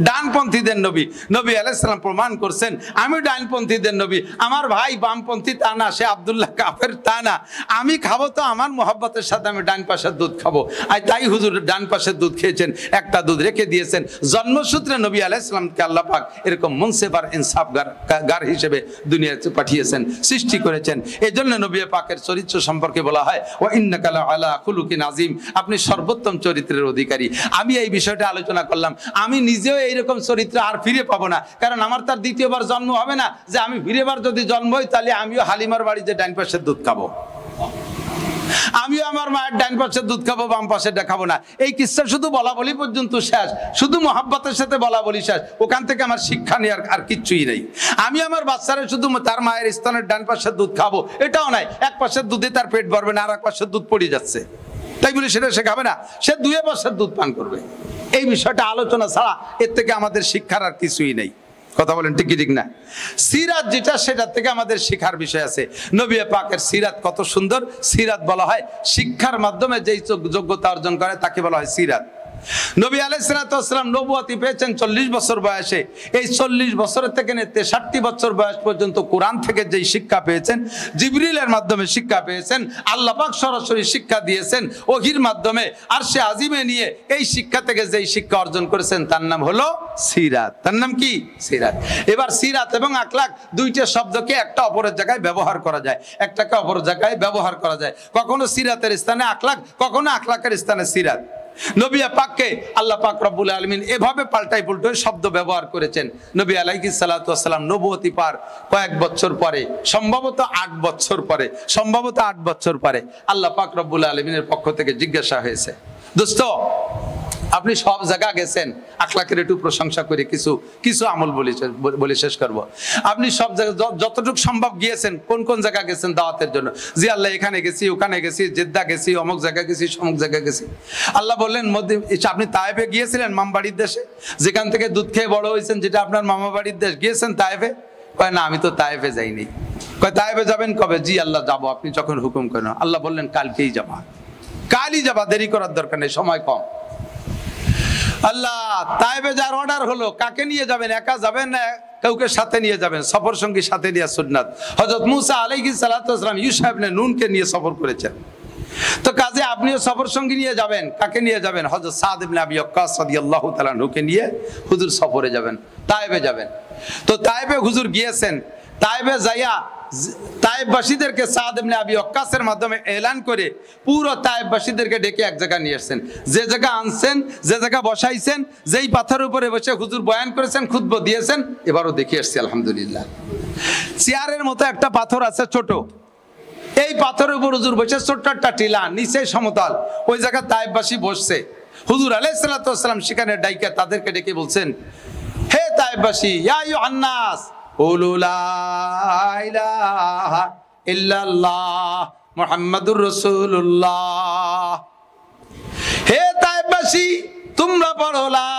ডানপন্থীদের নবী। নবী আলাইহিস সালাম প্রমাণ করছেন, আমি ডানপন্থীদের নবী। আমার ভাই বামপন্থী তা না, সে আব্দুল্লাহ কাফের তা না, আমি খাবো তো আমার মোহাব্বতের সাথে আমি ডান পাশের দুধ খাবো। আর তাই হুজুর ডান পাশের দুধ খেয়েছেন, একটা দুধ রেখে দিয়েছেন। জন্মসূত্রে নবী আলাইহিস সালামকে আল্লাহ পাক এরকম মুনসিফ আর ইনসাফগার হিসেবে দুনিয়াতে পাঠিয়েছেন, সৃষ্টি করেছেন। এই জন্য নবী পাকের চরিত্র সম্পর্কে বলা হয়, ওয়া ইন্নাকা লাআলা খুলুকিন আযীম, আপনি সর্বোত্তম চরিত্রের অধিকারী। আমি এই বিষয়টা আলোচনা করলাম, আমি নিজেও এইরকম চরিত্র আর ফিরে পাবো না, কারণ আমার তার দ্বিতীয়বার জন্ম হবে না যে আমি ফিরেবার যদি জন্ম হই তাহলে আমিও হালিমার বাড়িতে ডান পাশের দুধ খাবো, আমিও আমার মায়ের ডান পাশের দুধ খাবো, বাম পাশেরটা খাবো না। এই কিসসা শুধু বলা বলি পর্যন্ত শেষ, শুধু মোহাব্বতের সাথে বলা বলি শেষ, ওখান থেকে আমার শিক্ষা নেওয়ার আর কিচ্ছুই নেই। আমি আমার বাচ্চারা শুধু তার মায়ের স্তনের ডান পাশের দুধ খাবো এটাও নাই, এক পাশের দুধে তার পেট ভরবে না, আর এক পাশের দুধ পড়ে যাচ্ছে, তাই বলে সেটা সে খাবে না, সে 2 পাশের দুধ পান করবে। এই বিষয়টা আলোচনা ছাড়া এর থেকে আমাদের শিক্ষার আর কিছুই নেই। কথা বলেন ঠিক কি ঠিক না? সিরাত যেটা, সেটার থেকে আমাদের শিক্ষার বিষয় আছে। নবী পাকের সিরাত কত সুন্দর। সিরাত বলা হয় শিক্ষার মাধ্যমে যেই যোগ্যতা অর্জন করে তাকে বলা হয় সিরাত। নবী আলাইহিস সালাতু ওয়াস সালাম নবুয়তি পেয়েছেন 40 বছর বয়সে। এই 40 বছরের থেকে 63 বছর বয়স পর্যন্ত কোরআন থেকে যেই শিক্ষা পেয়েছেন, জিবরিলের মাধ্যমে শিক্ষা পেয়েছেন, আল্লাহ পাক সরাসরি শিক্ষা দিয়েছেন ওহীর মাধ্যমে, আরশে আজিমে নিয়ে এই শিক্ষা থেকে যেই শিক্ষা অর্জন করেছেন তার নাম হলো সিরাত। তার নাম কি? সিরাত। এবার সিরাত এবং আখলাক 2টা শব্দকে একটা অপরের জায়গায় ব্যবহার করা যায়, একটাকে অপর জায়গায় ব্যবহার করা যায়। কখনো সিরাতের স্থানে আখলাক, কখনো আখলাকের স্থানে সিরাত। নবী পাককে আল্লাহ পাক রব্বুল আলামিন এভাবে পাল্টাই পুল্টাই শব্দ ব্যবহার করেছেন। নবী আলাইহিস সালাতু ওয়াস সালাম নবুয়তি পার কয়েক বছর পরে, সম্ভবত 8 বছর পরে আল্লাহ পাক রব্বুল আলামিনের পক্ষ থেকে জিজ্ঞাসা হয়েছে, দোস্ত আপনি সব জায়গা গেছেন, আখলাকের একটু প্রশংসা করে কিছু আমল বলে শেষ করব। আপনি সব জায়গায় যতটুকু সম্ভব গিয়েছেন, কোন কোন জায়গা গেছেন দাওয়াতের জন্য? জি আল্লাহ, এখানে গেছি, ওখানে গেছি, জেদ্দা গেছি, অমুক জায়গা গেছি, সমুক জায়গা গেছি। আল্লাহ বললেন, আপনি তায়েফে গিয়েছিলেন, মামবাড়ির দেশে, যেখান থেকে দুধ খেয়ে বড় হয়েছেন, যেটা আপনার মামা বাড়ির দেশ, গিয়েছেন তায়েফে? কয় না, আমি তো তায়েফে যাইনি। কয় তায়েফে যাবেন কবে? জি আল্লাহ যাবো, আপনি যখন হুকুম করেন। আল্লাহ বললেন কালকেই যাবা, কালই যাবা, দেরি করার দরকার নেই, সময় কম। আল্লাহ তায়েফে যাওয়ার অর্ডার হলো, কাকে নিয়ে যাবেন? একা যাবেন না কাউকে সাথে নিয়ে যাবেন? সফর সঙ্গী সাথে নিয়ে সুন্নাত। হযরত মুসা আলাইহিস সালাতু ওয়াস সালাম ইউসুফ ইবনে নুনকে নিয়ে সফর করেছেন, তো কাজে আপনিও সফর সঙ্গী নিয়ে যাবেন। কাকে নিয়ে যাবেন? হযরত সাদ ইবনে আবি ওয়াক্কাস রাদিয়াল্লাহু তাআলা আনহুকে নিয়ে হুজুর সফরে যাবেন, তায়েফে যাবেন। তো তায়েফে হুজুর গিয়েছেন, তায়েফে যাইয়া তায়েফবাসীদেরকে সাদ ইবনে আবি ওয়াক্কাসের মাধ্যমে এলান করে পুরো তায়েফবাসীদেরকে ডেকে এক জায়গায় নিয়ে আসছেন। যে জায়গা আনছেন, যে জায়গা বসাইছেন, যেই পাথরের উপরে বসে হুজুর বয়ান করেছেন, খুতবা দিয়েছেন, এবারও দেখে আসছি আলহামদুলিল্লাহ। চেয়ারের মতো একটা পাথর আছে ছোট, এই পাথরের উপর হুজুর বসে, ছোট্ট একটা টিলা, নিচে সমতল, ওই জায়গায় তায়েফবাসী বসছে। হুজুর আলাইহিস সালাতু ওয়াস সালাম সেখানে ডাইকা তাদেরকে ডেকে বলছেন, হে তায়েফবাসী, ইয়া আইয়ুহান নাস কুলু লা ইলাহা ইল্লাল্লাহ মুহাম্মাদুর রাসূলুল্লাহ। হে তায়েফবাসী, তোমরা পড়ো লা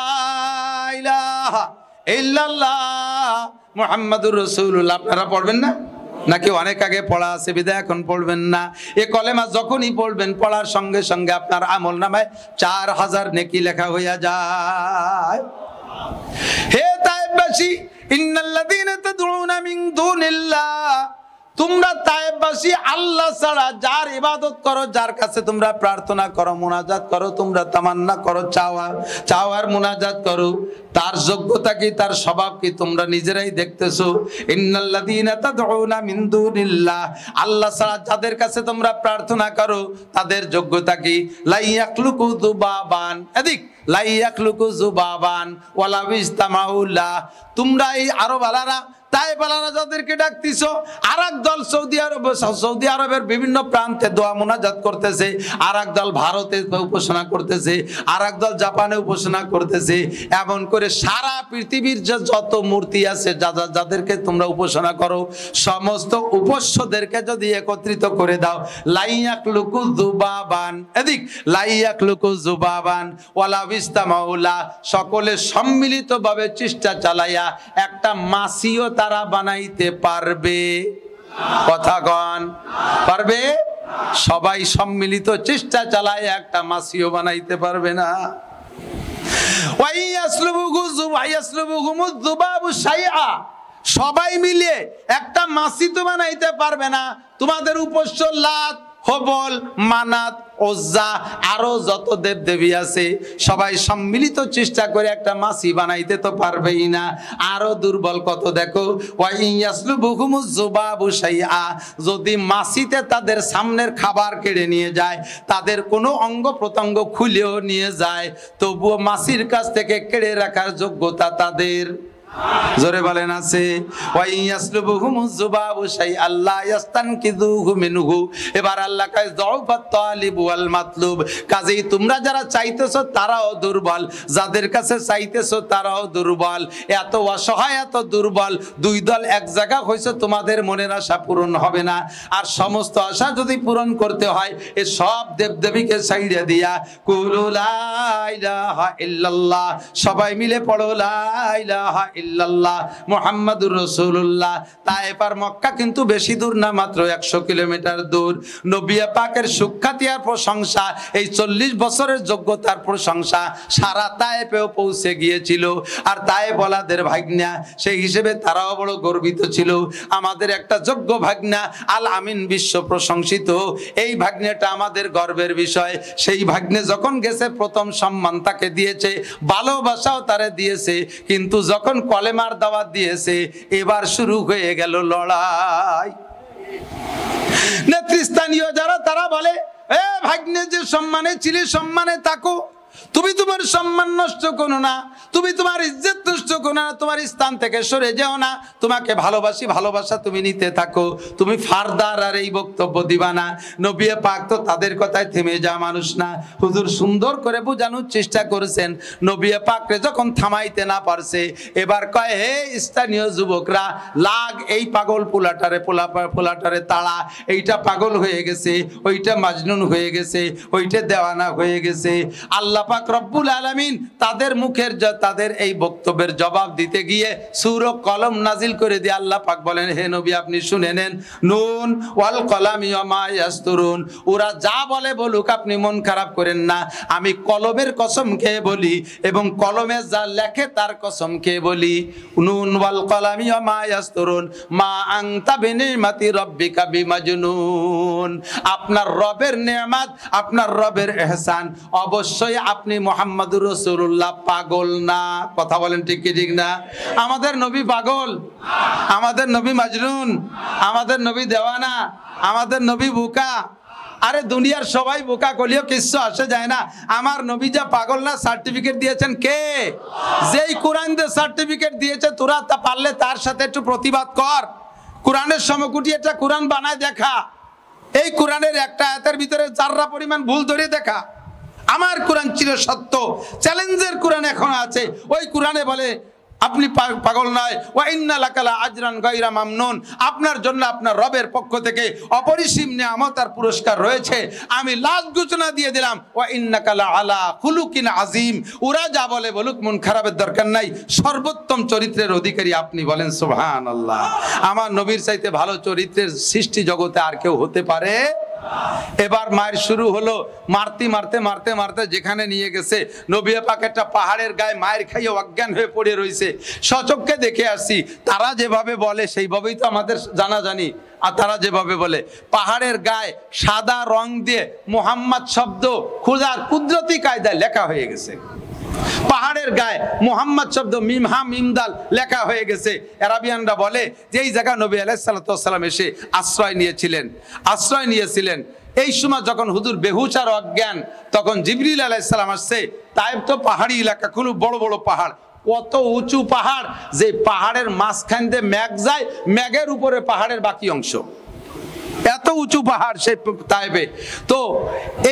ইলাহা ইল্লাল্লাহ মুহাম্মাদুর রাসূলুল্লাহ। আপনারা পড়বেন না? নাকি অনেক আগে পড়া আছে বিধায় এখন পড়বেন না? এ কলেমা যখনই পড়বেন, পড়ার সঙ্গে সঙ্গে আপনার আমল নামায় 4000 নেকি লেখা হইয়া যায়। হে তায়েববাসী, ইন্নাল্লাযীনা তাদউনা মিন দুনিল্লাহ, তোমরা তায়েববাসী আল্লাহ ছাড়া যার ইবাদত করো, যার কাছে তোমরা প্রার্থনা করো, মুনাজাত করো, তোমরা তামান্না করো, চাওয়ার মুনাজাত করো, তার যোগ্যতা কি, তার স্বভাব কি তোমরা নিজেরাই দেখতেছো। ইন্নাল্লাযীনা তাদউনা মিন দুনিল্লাহ, আল্লাহ ছাড়া যাদের কাছে তোমরা প্রার্থনা করো তাদের যোগ্যতা কি? লা ইয়াখলুকু যুবাবান, এদিক লা ইয়াখলুকু যুবাবান ওয়ালা ইসতামাউল্লাহ। তোমরা এই আরব আলারা, তাই বালারা যাদেরকে ডাকতেছো, আর এক দল সৌদি আরবের বিভিন্ন প্রান্তে দোয়া মুনাজাত করতেছে, আর এক দল ভারতে উপাসনা করতেছে, আর এক দল জাপানে উপাসনা করতেছে। এমন করে সারা পৃথিবীর যত মূর্তি আছে, যাদেরকে তোমরা উপাসনা করো, সমস্ত উপাস্যদেরকে যদি একত্রিত করে দাও, লাইয়াকলুকু যুবাবান, এদিক লাইয়াকলুকু যুবাবান ওয়ালা ইসতামাউলা, সকলে সম্মিলিতভাবে চেষ্টা চালাইয়া একটা মাছিও তারা বানাইতে পারবে? কথা কন, পারবে? সবাই সম্মিলিত চেষ্টা চালায় একটা মাছিও বানাইতে পারবে না। সবাই মিলে একটা মাছি তো বানাইতে পারবে না। তোমাদের উপাস্য লাত, হবল, মানাত, ওজ্জা, আরো যত দেব দেবী আছে সবাই সম্মিলিত চেষ্টা করে একটা মাছি বানাইতে তো পারবেই না। আরো দুর্বল কত দেখো, যদি মাছিতে তাদের সামনের খাবার কেড়ে নিয়ে যায়, তাদের কোনো অঙ্গ প্রত্যঙ্গ খুলেও নিয়ে যায়, তবুও মাছির কাছ থেকে কেড়ে রাখার যোগ্যতা তাদের। জোরে বলেন আছে? এবার আল্লাহ কয় যাওফাত তালিব ওয়াল মাতলুব, কাজেই তোমরা যারা চাইতেছো তারাও দুর্বল, যাদের কাছে চাইতেছো তারাও দুর্বল। এত অসহায়, এত দুর্বল, দুই দল এক জায়গা হয়েছে, তোমাদের মনের আশা পূরণ হবে না। আর সমস্ত আশা যদি পূরণ করতে হয়, এ সব দেবদেবীকে ছাইড়ে দিয়া কুলু লা ইলাহা ইল্লাল্লাহ, সবাই মিলে পড়ো লা ইলাহা ইল্লাল্লাহ মুহাম্মাদুর রাসূলুল্লাহ। তায়েফ আর মক্কা কিন্তু বেশি দূর না, মাত্র 100 কিলোমিটার দূর। নবী পাকের সুখ্যাতি আর প্রশংসা, এই 40 বছরের যোগ্যতার প্রশংসা সারা তায়েফেও পৌঁছে গিয়েছিল। আর তায়েফওয়ালাদের ভাগ্না, সেই হিসেবে তারাও বড় গর্বিত ছিল। আমাদের একটা যোগ্য ভাগ্না আল আমিন বিশ্ব প্রশংসিত, এই ভাগ্নেটা আমাদের গর্বের বিষয়। সেই ভাগ্নে যখন গেছে, প্রথম সম্মান তাকে দিয়েছে, ভালোবাসাও তারে দিয়েছে, কিন্তু যখন কলেমার দাওয়াত দিয়েছে, এবার শুরু হয়ে গেল লড়াই। নেতৃস্থানীয় যারা, তারা বলে, এ ভাগ্নে, যে সম্মানে ছিলে সম্মানে থাকো, তুমি তোমার সম্মান নষ্ট করো না, তুমি তোমার ইজ্জত নষ্ট করো না, তোমার স্থান থেকে সরে যাও না, তোমাকে ভালোবাসি, ভালোবাসা তুমি নিতে থাকো, তুমি ফারদার আর এই বক্তব্য দিবা না। নবী পাক তো তাদের কথায় থেমে যাওয়া মানুষ না, হুজুর সুন্দর করে বোঝানোর চেষ্টা করেছেন। নবী পাকরে যখন থামাইতে না পারছে, এবার কয়, হে স্থানীয় যুবকরা, লাগ এই পাগল পোলাটারে তাড়া, এইটা পাগল হয়ে গেছে, ওইটা মাজনুন হয়ে গেছে, ওইটা দেওয়ানা হয়ে গেছে। আল্লাহ পাক রব্বুল আলামিন তাদের মুখের, তাদের এই বক্তব্যের জবাব দিতে গিয়ে সূরা কলম নাজিল করে দিয়ে আল্লাহ পাক বলেন, হে নবী আপনি শুনে নেন, নুন ওয়াল কলামি ওয়া মা ইয়াসতুরুন, ওরা যা বলে বলুক, আপনি মন খারাপ করেন না। আমি কলমের কসম খেয়ে বলি, এবং কলমে যা লেখে তার কসম খেয়ে বলি, নুন ওয়াল কলামি ওয়া মা ইয়াসতুরুন মা আনতা বিনিমাতি রাব্বিকা বিমাজনুন। আপনার রবের নেয়ামত, আপনার রবের ইহসান, অবশ্যই আপনি মুহাম্মাদুর রাসূলুল্লাহ পাগল না। কথা বলেন ঠিক কি ঠিক না? আমাদের নবী পাগল, আমাদের নবী মাজনুন, আমাদের নবী দেওয়ানা, আমাদের নবী বোকা। আরে দুনিয়ার সবাই বোকা করলেও কিছু আসে যায় না। আমার নবী যা পাগল না, সার্টিফিকেট দিয়েছেন কে? যেই কোরআন দিয়ে সার্টিফিকেট দিয়েছে, তোরা তা পারলে তার সাথে একটু প্রতিবাদ কর। কোরআনের সমকুটি একটা কোরআন বানায় দেখা, এই কোরআনের একটা আয়াতের ভিতরে যাররা পরিমাণ ভুল ধরে দেখা। আমার কোরআন ছিল সত্য, চ্যালেঞ্জের কোরআন এখন আছে। ওই কোরআনে বলে আপনি পাগল নয়। ওয়া ইন্না লাকালা আজরান গায়রা মামনুন, আপনার জন্য আপনার রবের পক্ষ থেকে অপরিসীম নিয়ামত আর পুরস্কার রয়েছে। আমি লাস্ট ঘোষণা দিয়ে দিলাম, ওয়া ইন্নাকা লাআলা খুলুকিন আযীম। ওরা যা বলে বলুক, মন খারাপের দরকার নাই, সর্বোত্তম চরিত্রের অধিকারী আপনি। বলেন সুবহানাল্লাহ। আমার নবীর চাইতে ভালো চরিত্রের সৃষ্টি জগতে আর কেউ হতে পারে? এবার মায়ের শুরু হলো, মারতে মারতে মারতে মারতে যেখানে নিয়ে গেছে, নবী পাক একটা পাহাড়ের গায়ে মায়ের খাইয়ে অজ্ঞান হয়ে পড়ে রয়েছে। সচক্ষে দেখে আসছি, তারা যেভাবে বলে সেইভাবেই তো আমাদের জানা জানি। আর তারা যেভাবে বলে, পাহাড়ের গায়ে সাদা রং দিয়ে মুহাম্মদ শব্দ খোদার কুদরতি কায়দায় লেখা হয়ে গেছে। পাহাড়ের গায়ে মুহাম্মদ শব্দ মিম হা মিম দাল লেখা হয়ে গেছে। আরাবিয়ানরা বলে যে এই জায়গা নবী আলাইহিস সালাম এসে আশ্রয় নিয়েছিলেন। এই সময় যখন হুজুর বেহুশ আর অজ্ঞান, তখন জিবরিল আলাইহিস সালাম আসছে। তাইব তো পাহাড়ি এলাকা, খুব বড় বড় পাহাড়, কত উঁচু পাহাড়, যে পাহাড়ের মাঝখান দিয়ে মেঘ যায়, মেঘের উপরে পাহাড়ের বাকি অংশ, এত উঁচু পাহাড় সেই তাইবে। তো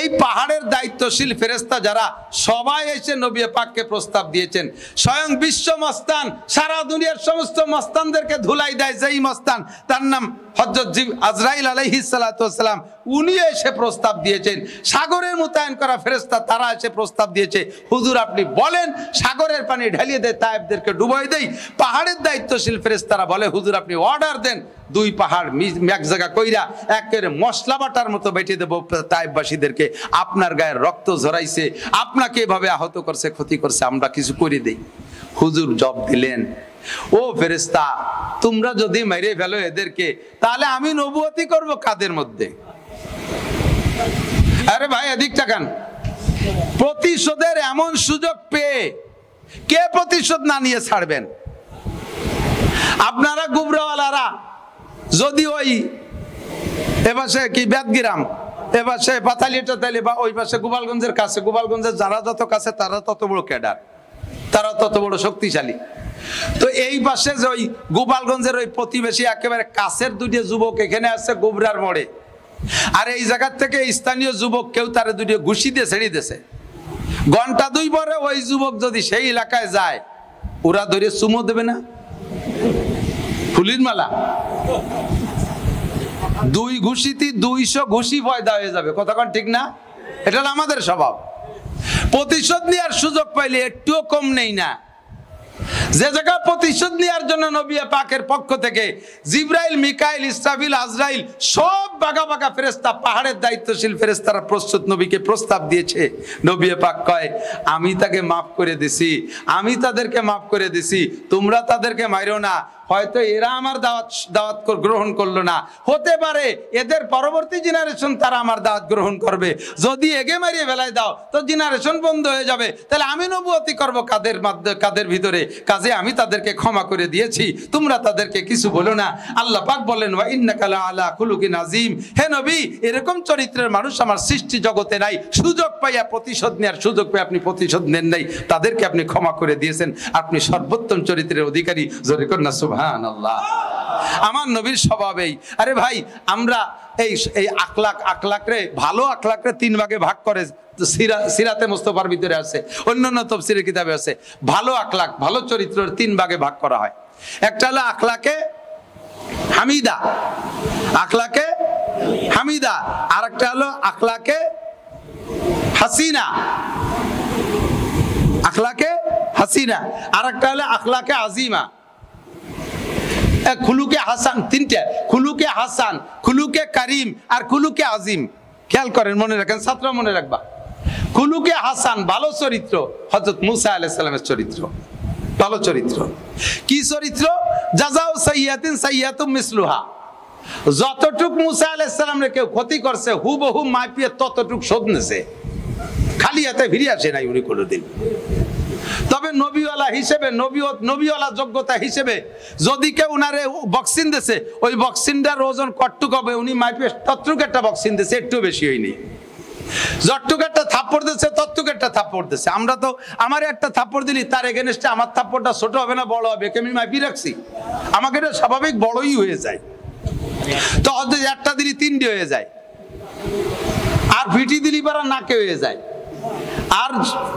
এই পাহাড়ের দায়িত্বশীল ফেরেশতা যারা, সবাই এসে নবী পাককে প্রস্তাব দিয়েছেন। স্বয়ং বিশ্ব মস্তান, সারা দুনিয়ার সমস্ত মস্তানদেরকে ধুলাই দেয় যেই মস্তান, তার নাম হযরত আজরাইল আলাইহিস সালাতু ওয়াস সালাম, উনি এসে প্রস্তাব দিয়েছেন। সাগরের মোতায়েন করা ফেরেশতা তারা এসে প্রস্তাব দিয়েছে, হুজুর আপনি বলেন সাগরের পানি ঢালিয়ে দেয়, তায়েবদেরকে ডুবাই দেই। পাহাড়ের দায়িত্বশীল ফেরেশতারা বলে, হুজুর আপনি অর্ডার দেন, দুই পাহাড় এক জায়গা কইরা একেবারে মশলা বাটার মতো বেটে দেবো তায়েববাসীদেরকে। আপনার গায়ের রক্ত ঝরাইছে, আপনাকে এভাবে আহত করছে, ক্ষতি করছে, আমরা কিছু করে দেই। হুজুর জবাব দিলেন, ও ফেরেশতা, তোমরা যদি মেরে ফেলো এদেরকে, তাহলে আমি নবুয়তি করব কাদের মধ্যে? আরে ভাই এদিক তাকান, প্রতিশোধের এমন সুযোগ পেয়ে কে প্রতিশোধ না নিয়ে ছাড়বেন? আপনারা গুবরাওয়ালারা যদি ওই এপাশে কি বেদগ্রাম, এপাশে পাতালি টাতালি, বা ওই পাশে গোপালগঞ্জের কাছে, গোপালগঞ্জের যারা যত কাছে তারা তত বড় ক্যাডার, তারা তত বড় শক্তিশালী। তো এই পাশে যে ওই গোপালগঞ্জের ওই প্রতিবেশী একেবারে কাছের দুটো যুবক এখানে আসছে গোবরার মোড়ে, আর এই জায়গার থেকে স্থানীয় যুবক কেউ তারে দুটো ঘুষি দিয়ে ছেড়ে দিয়েছে। ঘন্টা দুই পরে ওই যুবক যদি সেই এলাকায় যায়, ওরা ধরে চুমো দেবে না? ফুলির মালা, দুই ঘুষিতে 200 ঘুষি পয়দা হয়ে যাবে। কতক্ষণ ঠিক না? এটা আমাদের স্বভাব। প্রতিশোধ নেওয়ার সুযোগ পাইলে একটুও কম নেই না। যে জায়গা প্রতিশোধ নেওয়ার জন্য নবী পাকের পক্ষ থেকে জিবরাইল, মিকাইল, ইসরাফিল, আজরাইল সব বাগা বাগা ফেরেশতা, পাহাড়ের দায়িত্বশীল ফেরেশতারা প্রস্তুত নবীকে প্রস্তাব দিয়েছে। নবী পাক কয়, আমি তাকে মাফ করে দিছি, আমি তাদেরকে মাফ করে দিছি, তোমরা তাদেরকে মাইরো না। হয়তো এরা আমার দাওয়াত গ্রহণ করলো না, হতে পারে এদের পরবর্তী জেনারেশন তারা আমার দাওয়াত গ্রহণ করবে। যদি এগে মারিয়ে বেলায় দাও তো জেনারেশন বন্ধ হয়ে যাবে, তাহলে আমি নবুয়তি করবো কাদের ভিতরে? কাজে আমি তাদেরকে ক্ষমা করে দিয়েছি, তোমরা তাদেরকে কিছু বলো না। আল্লাহ পাক বলেন, ওয়া ইন্নাকা লাআলা খুলুকিন আযীম। হে নবী, এরকম চরিত্রের মানুষ আমার সৃষ্টি জগতে নাই। সুযোগ পাইয়া প্রতিশোধ নেওয়ার সুযোগ পেয়ে আপনি প্রতিশোধ নেন নাই, তাদেরকে আপনি ক্ষমা করে দিয়েছেন। আপনি সর্বোত্তম চরিত্রের অধিকারী। জোরে কন্যা সুবহানাল্লাহ। আমার নবীর স্বভাবেই, আরে ভাই আমরা এই আখলাক রে, ভালো আখলাক রে 3 ভাগে ভাগ করে সিরাতে মুস্তাফার ভিতরে আছে, অন্যান্য তাফসীরের কিতাবে আছে। ভালো আখলাক, ভালো চরিত্র 3 ভাগে ভাগ করা হয়। একটা হলো আখলাকে হামিদা, আখলাকে হামিদা, আর একটা হলো আখলাকে হাসিনা, আখলাকে হাসিনা, আর একটা হলো আখলাকে আজিমা। খুলুকে হাসান, 3টে, খুলুকে হাসান, খুলুকে কারিম আর খুলুকে আজিম। খেয়াল করেন, মনে রাখেন, ছাত্র মনে রাখবা। খুলুকে হাসান ভালো চরিত্র, হযরত মুসা আলাইহিস সালামের চরিত্র, ভালো চরিত্র। কি চরিত্র? জাযাউ সাইয়্যাতিন সাইয়্যাতুম মিসলুহা। যতটুক মুসা আলাইহিস সালামরে কেউ ক্ষতি করছে, হুবহু মাপিয়ে ততটুক শোধ নেছে, খালি হাতে ফিরে আসে নাই উনি কোনোদিন। তবে নবীওয়ালা হিসেবে, নবীওয়ালা যোগ্যতা হিসেবে যদি কেউ উনারে বক্সিন দিয়েছে, ওই বক্সিনটার ওজন কতটুক হবে উনি মাইপে ততটুক একটা বক্সিন দিয়েছে, একটু বেশি হয়নি। যতটুক একটা থাপ্পড় দিয়েছে ততটুক একটা থাপ্পড় দিয়েছে। আমরা তো আমার একটা থাপ্পড় দিলি তার এগেনস্টে আমার থাপ্পড়টা ছোট হবে না বড় হবে, আমি মাইপি রাখছি, আমাকে এটা স্বাভাবিক বড়ই হয়ে যায়। তো একটা দিলি 3টে হয়ে যায়, আর ভিটি দিলি পারা নাকে হয়ে যায়। আর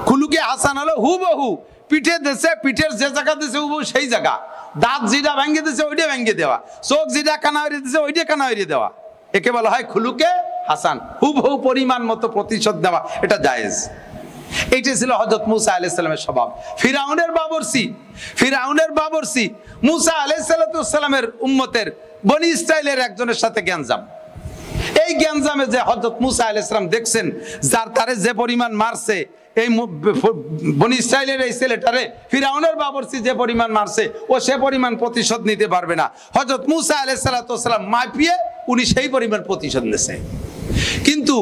খুলুকে হাসান হলো হুবহু পিঠে দিছে, পিঠের যে জায়গা দিছে সেই জায়গা, দাঁত যেটা ভেঙে দিছে ওইটা ভেঙে দেওয়া, চোখ যেটা কানা হইয়ে দিছে ওইটা কানা হইয়ে দেওয়া, একে বলা হয় খুলুকে হাসান, হুবহু পরিমাণ মতো প্রতিশোধ দেওয়া, এটা জায়েজ। এইটা ছিল হযরত মুসা আলাইহিস সালামের স্বভাব। ফিরাউনের বাবরসি মুসা আলাইহিস সালামের উম্মতের বনি ইসরাইলের একজনের সাথে গ্যাঞ্জাম। এই গ্যাঞ্জামে যে হযরত মুসা আলাইহিস সালাম দেখছেন যার তারে যে পরিমাণ মারছে, এই বনি ইসরাইলের এই ছেলেটারে ফিরাউনের বাবরসি যে পরিমাণ মারছে ও সে পরিমাণ প্রতিশোধ নিতে পারবে না। হযরত মুসা আলাইহিস সালাম মাপিয়ে উনি সেই পরিমাণ প্রতিশোধ নিয়েছে। কিন্তু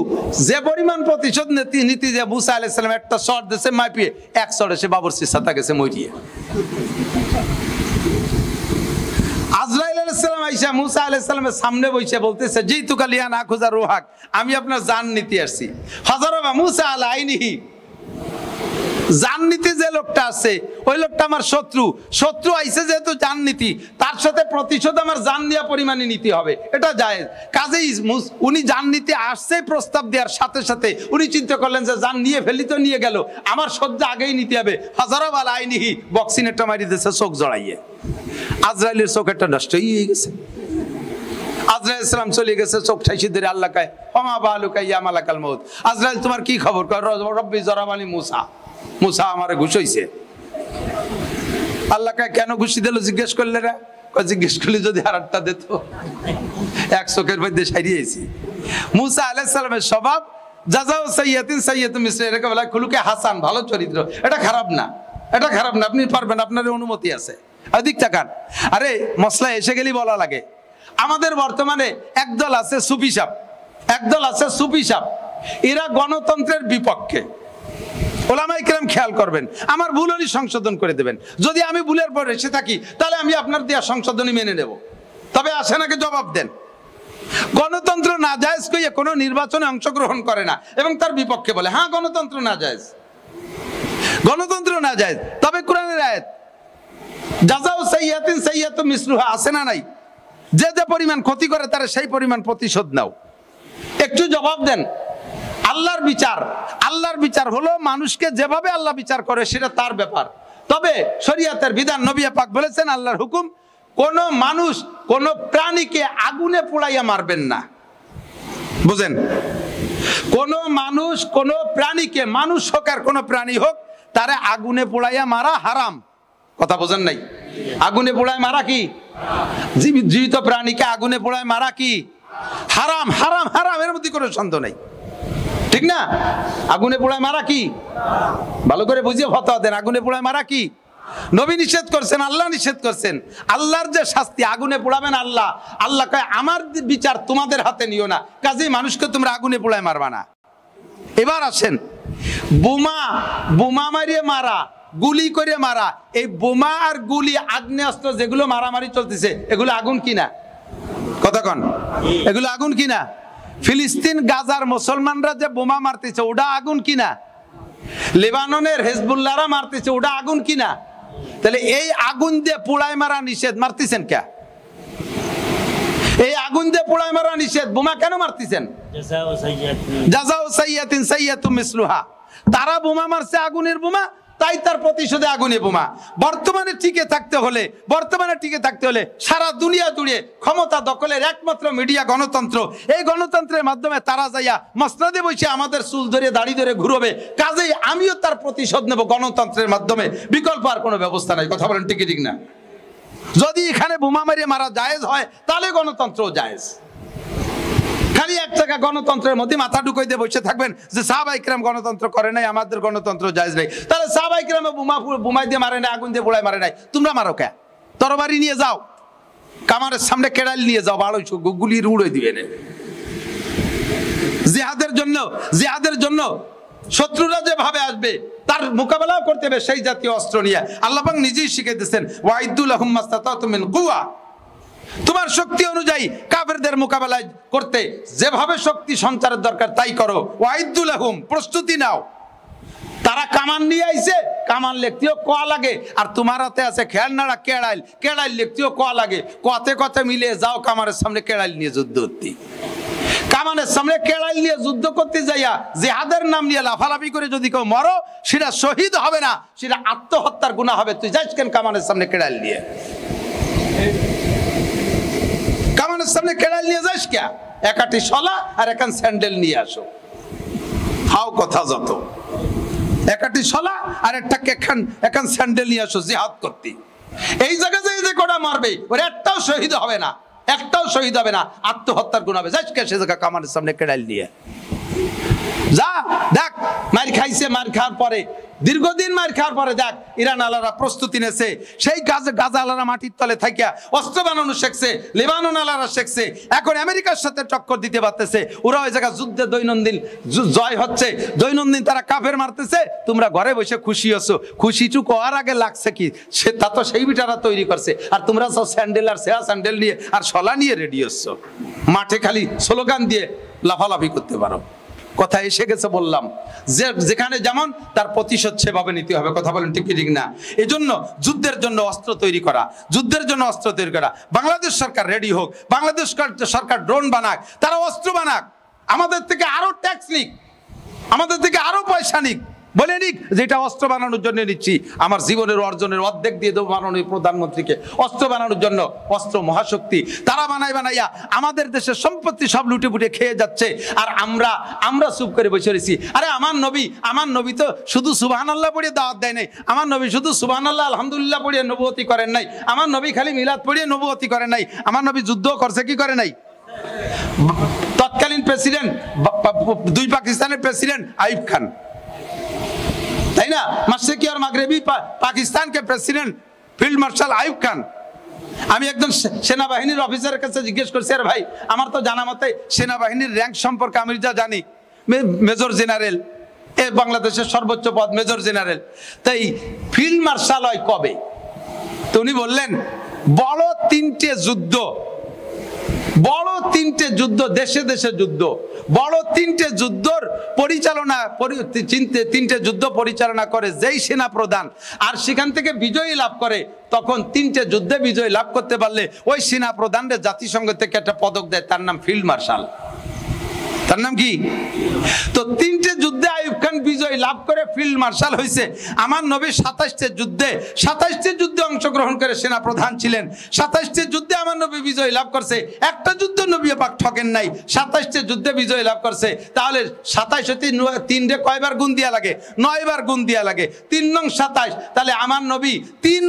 যে পরিমাণ প্রতিশোধ নীতি যে মুসা আলাইহিস সালাম একটা শট দিয়েছে মাপিয়ে, এক শটে সে বাবরসির সাথে গেছে মরিয়ে। আজরাইল আলাইহিস সালাম আইসা মুসা আলাইহিস সালামের সামনে বসে বলতেছে, জি তুকা লিয়া না খুজা রুহাক, আমি আপনার জান নিতে আসছি। হাজারবা মুসা আলা আইনিহি, জান নিতে যে লোকটা আছে ওই লোকটা আমার শত্রু আইছে যেহেতু জান নীতি, তার সাথে প্রতিশোধ আমার জান দেওয়া পরিমাণে নিতে হবে, এটা জায়েজ। কাজেই উনি জান নিতে আসছে প্রস্তাব দেওয়ার সাথে সাথে উনি চিন্তা করলেন যে জান নিয়ে ফেলি তো নিয়ে গেল, আমার সহ্য আগেই নিতে হবে। হাজারো বালা আইনিহি, বক্সিনেরটা মারি দিয়েছে চোখ জড়াইয়ে, আজরাইলের চোখ একটা নষ্ট হয়ে গেছে। আজরাইল সালাম চলে গেছে, চোখ ঠাইসি ধরে আল্লাহ কায় হমা বালুকা ইয়া মালাকাল মউত, আজরাইল তোমার কি খবর? রব্বি জরাবানি মুসা আমারে ঘুষ হইছে। আল্লাহ কায় কেন ঘুষি দিল জিজ্ঞেস করলে রে? জিজ্ঞেস করলে যদি আর একটা দিত, এক চোখের মধ্যে সারিয়েছি। মুসা আলাইহিস সালামের স্বভাব জাযাউ সাইয়্যাতিন সাইয়্যাতুম মিসলি, এটাকে বলা হয় খুলুকে হাসান, ভালো চরিত্র। এটা খারাপ না, আপনি পারবেন, আপনার অনুমতি আছে। দিক তাকান, আরে মশলা এসে গেলেই বলা লাগে। আমাদের বর্তমানে একদল আছে সুফি সাপ, এরা গণতন্ত্রের বিপক্ষে। ওলামায়ে কেরাম খেয়াল করবেন, আমার ভুল হলে সংশোধন করে দেবেন। যদি আমি ভুলের পর এসে থাকি তাহলে আমি আপনার দেয়া সংশোধনী মেনে নেব, তবে আসেন আগে জবাব দেন। গণতন্ত্র নাজায়েজ কইয়া কোনো নির্বাচনে অংশগ্রহণ করে না এবং তার বিপক্ষে বলে হ্যাঁ গণতন্ত্র নাজায়েজ। তবে কোরআনের আয়াত জাযাউ সাইয়্যাতিন সাইয়্যাতুম মিসলুহা আছে না নাই? যে পরিমাণ ক্ষতি করে তারা সেই পরিমাণ প্রতিশোধ নাও। একটু জবাব দেন। আল্লাহর বিচার হলো মানুষকে যেভাবে আল্লাহ বিচার করে সেটা তার ব্যাপার। তবে শরীয়তের বিধান, নবী পাক বলেছেন আল্লাহর হুকুম, কোন মানুষ কোন প্রাণীকে আগুনে পোড়াইয়া মারবেন না। বুঝেন, কোন মানুষ কোন প্রাণীকে, মানুষ হোক আর কোন প্রাণী হোক, তারে আগুনে পোড়াইয়া মারা হারাম। কথা বোঝেন নাই? আগুনে পোড়ায় মারা কি? জীবিত প্রাণীকে আগুনে পোড়ায় মারা কি? হারাম। এর মধ্যে কোনো সন্দেহ নাই, ঠিক না? আগুনে পোড়ায় মারা কি? ভালো করে বুঝিয়ে ফতোয়া দেন। আগুনে পোড়ায় মারা কি? নবী নিষেধ করছেন, আল্লাহ নিষেধ করছেন। আল্লাহর যে শাস্তি, আগুনে পোড়াবেন আল্লাহ কয় আমার বিচার তোমাদের হাতে নিও না, কাজেই মানুষকে তোমরা আগুনে পোড়ায় মারবা না। এবার আসেন, বোমা মারিয়ে মারা, গুলি করে মারা, এই বোমা আর গুলি, আগ্নেয়াস্ত্র যেগুলো মারামারি চলতেছে, এগুলো আগুন কিনা? কথা কন, এগুলো আগুন কিনা? ফিলিস্তিন গাজার মুসলমানরা যে বোমা মারতেছে ওটা আগুন কিনা? লেবাননের হেজবুল্লাহরা মারতেছে ওটা আগুন কিনা? তাহলে এই আগুন দিয়ে পোড়ায় মারা নিষেধ, মারতেছেন কে? এই আগুন দিয়ে পোড়ায় মারা নিষেধ, বোমা কেন মারতেছেন? জাযাউ সাইয়্যাতিন সাইয়্যাতুম মিসলুহা, তারা বোমা মারছে আগুনের বোমা, তাই তার প্রতিশোধে আগুনে বোমা। বর্তমানে টিকে থাকতে হলে সারা দুনিয়া জুড়ে ক্ষমতা দখলের একমাত্র মিডিয়া গণতন্ত্র। এই গণতন্ত্রের মাধ্যমে তারা যাইয়া মসনদে বসে আমাদের চুল ধরে দাড়ি ধরে ঘুরবে, কাজেই আমিও তার প্রতিশোধ নেব গণতন্ত্রের মাধ্যমে, বিকল্প আর কোনো ব্যবস্থা নাই। কথা বলেন ঠিক না? যদি এখানে বোমা মারিয়ে মারা জায়েজ হয় তাহলে গণতন্ত্র জায়েজ। খালি এক টাকা গণতন্ত্রের মধ্যে মাথা ঢুকাই দিয়ে বসে থাকবেন যে সাহাবায়ে কেরাম গণতন্ত্র করে নাই, আমাদের গণতন্ত্র জায়েজ নাই। তাহলে সাহাবায়ে কেরাম বোমাই দিয়ে মারে নাই, আগুন দিয়ে পোড়ায় মারে নাই, তোমরা মারো কে? তরবারি নিয়ে যাও, কামারের সামনে কেড়াল নিয়ে যাও, 1200 গুলির উড়ে দিবেন। জিহাদের জন্য শত্রুরা যেভাবে আসবে তার মোকাবেলাও করতে হবে সেই জাতীয় অস্ত্র নিয়ে। আল্লাহ পাক নিজেই শিখিয়ে দিয়েছেন, ওয়াইদু লাহুম মাসতাতাতুম মিন কুওয়া, তোমার শক্তি অনুযায়ী কাফেরদের মোকাবেলা করতে যেভাবে শক্তি সঞ্চারের দরকার তাই করো। ওয়াইদু লাহুম, প্রস্তুতি নাও। তারা কামান নিয়ে আইছে, কামান লিখতেও কোয়া লাগে, আর তোমার হাতে আছে খেলনাড়া কেড়াইল লিখতেও কোয়া লাগে। কতে মিলে যাও কামারের সামনে কেড়াইল নিয়ে যুদ্ধ করতে। কামানের সামনে কেড়াইল নিয়ে যুদ্ধ করতে যাইয়া জিহাদের নাম নিয়ে লাফালাফি করে যদি কেউ মরো, সেটা শহীদ হবে না, সেটা আত্মহত্যার গুনাহ হবে। তুই যাইস কেন কামানের সামনে কেড়াইল নিয়ে? কামানের সামনে কেড়াইল নিয়ে যাইস কে? একাটি শলা আর একান স্যান্ডেল নিয়ে আসো। হাও কথা যত, একাটি শলা আর একটা একান স্যান্ডেল নিয়ে আসো জিহাদ করতে। এই জায়গায় যে কোটা মারবে ওর একটাও শহীদ হবে না, একটাও শহীদ হবে না, আত্মহত্যার গুণ হবে। যাইস কে সে জায়গা কামানের সামনে কেড়াইল নিয়ে? যা দেখ, মার খাইছে, মার খাওয়ার পরে দীর্ঘদিন মার খাওয়ার পরে দেখ ইরান আলারা প্রস্তুতি নেছে। সেই গাজা আলারা মাটির তলে থাকিয়া অস্ত্র বানানো শিখছে, লেবানন আলারা শিখছে, এখন আমেরিকার সাথে টক্কর দিতে পারতেছে। ওরা ওই জায়গা যুদ্ধে দৈনন্দিন জয় হচ্ছে, দৈনন্দিন তারা কাফের মারতেছে। তোমরা ঘরে বসে খুশি হচ্ছ। খুশিটুক হওয়ার আগে লাগছে কি, সে তা তো সেই বিটারা তৈরি করছে, আর তোমরা সব স্যান্ডেল আর সেয়া স্যান্ডেল নিয়ে আর শলা নিয়ে রেডি হচ্ছ। মাঠে খালি স্লোগান দিয়ে লাফালাফি করতে পারো। কথা এসে গেছে বললাম, যে যেখানে যেমন তার প্রতিশোধ সেভাবে নিতে হবে। কথা বলেন ঠিক কি ঠিক না? এই জন্য যুদ্ধের জন্য অস্ত্র তৈরি করা, যুদ্ধের জন্য অস্ত্র তৈরি করা। বাংলাদেশ সরকার রেডি হোক, বাংলাদেশ সরকার ড্রোন বানাক, তারা অস্ত্র বানাক, আমাদের থেকে আরো ট্যাক্স নিক, আমাদের থেকে আরো পয়সা নিক, বলে নিক যেটা অস্ত্র বানানোর জন্য নিচ্ছি, আমার জীবনের অর্জনের অর্ধেক দিয়ে দেবো মাননীয় প্রধানমন্ত্রীকে অস্ত্র বানানোর জন্য। অস্ত্র মহাশক্তি তারা বানাইয়া আমাদের দেশের সম্পত্তি সব লুটে পুটে খেয়ে যাচ্ছে, আর আমরা চুপ করে বসে রয়েছি। আরে আমার নবী তো শুধু সুবহানাল্লাহ পড়িয়ে দাওয়াত দেয় নাই, আমার নবী শুধু সুবহানাল্লাহ আলহামদুলিল্লাহ পড়িয়ে নবুয়তি করেন নাই, আমার নবী খালি মিলাদ পড়িয়ে নবুয়তি করেন নাই, আমার নবী যুদ্ধ করছে কি করে নাই? তৎকালীন প্রেসিডেন্ট, দুই পাকিস্তানের প্রেসিডেন্ট আইয়ুব খান, তাই না? মাশরিকি আর মাগরিবি পাকিস্তান কে president field marshal Ayub Khan. আমি একজন সেনাবাহিনীর অফিসারের কাছে জিজ্ঞেস করছি, আর ভাই আমার তো জানা মতে সেনাবাহিনীর র্যাঙ্ক সম্পর্কে আমি যা জানি মেজর জেনারেল, এ বাংলাদেশের সর্বোচ্চ পদ মেজর জেনারেল, তাই ফিল্ড মার্শাল হয় কবে? তো উনি বললেন বড় তিনটে যুদ্ধ, দেশে দেশে যুদ্ধ, বড় তিনটে যুদ্ধর তিনটে যুদ্ধ পরিচালনা করে যেই সেনা প্রধান, আর সেখান থেকে বিজয়ী লাভ করে, তখন তিনটে যুদ্ধে বিজয় লাভ করতে পারলে ওই সেনা প্রধানদের জাতিসংঘ থেকে একটা পদক দেয়, তার নাম ফিল্ড মার্শাল। তার নাম কি? তো তিনটে যুদ্ধে আইয়ুব খান বিজয় লাভ করে ফিল্ড মার্শাল হয়েছে। আমার নবী 27টি যুদ্ধে অংশগ্রহণ করে সেনা প্রধান ছিলেন। 27টি যুদ্ধে আমার নবী বিজয় লাভ করছে, একটা যুদ্ধ নবী পাক ঠকেন নাই, 27টি যুদ্ধে বিজয় লাভ করছে। তাহলে 27 3 রে কয়বার গুণ দিয়া লাগে? 9 বার গুণ দিয়া লাগে, 3 নং 27। তাহলে আমার নবী 3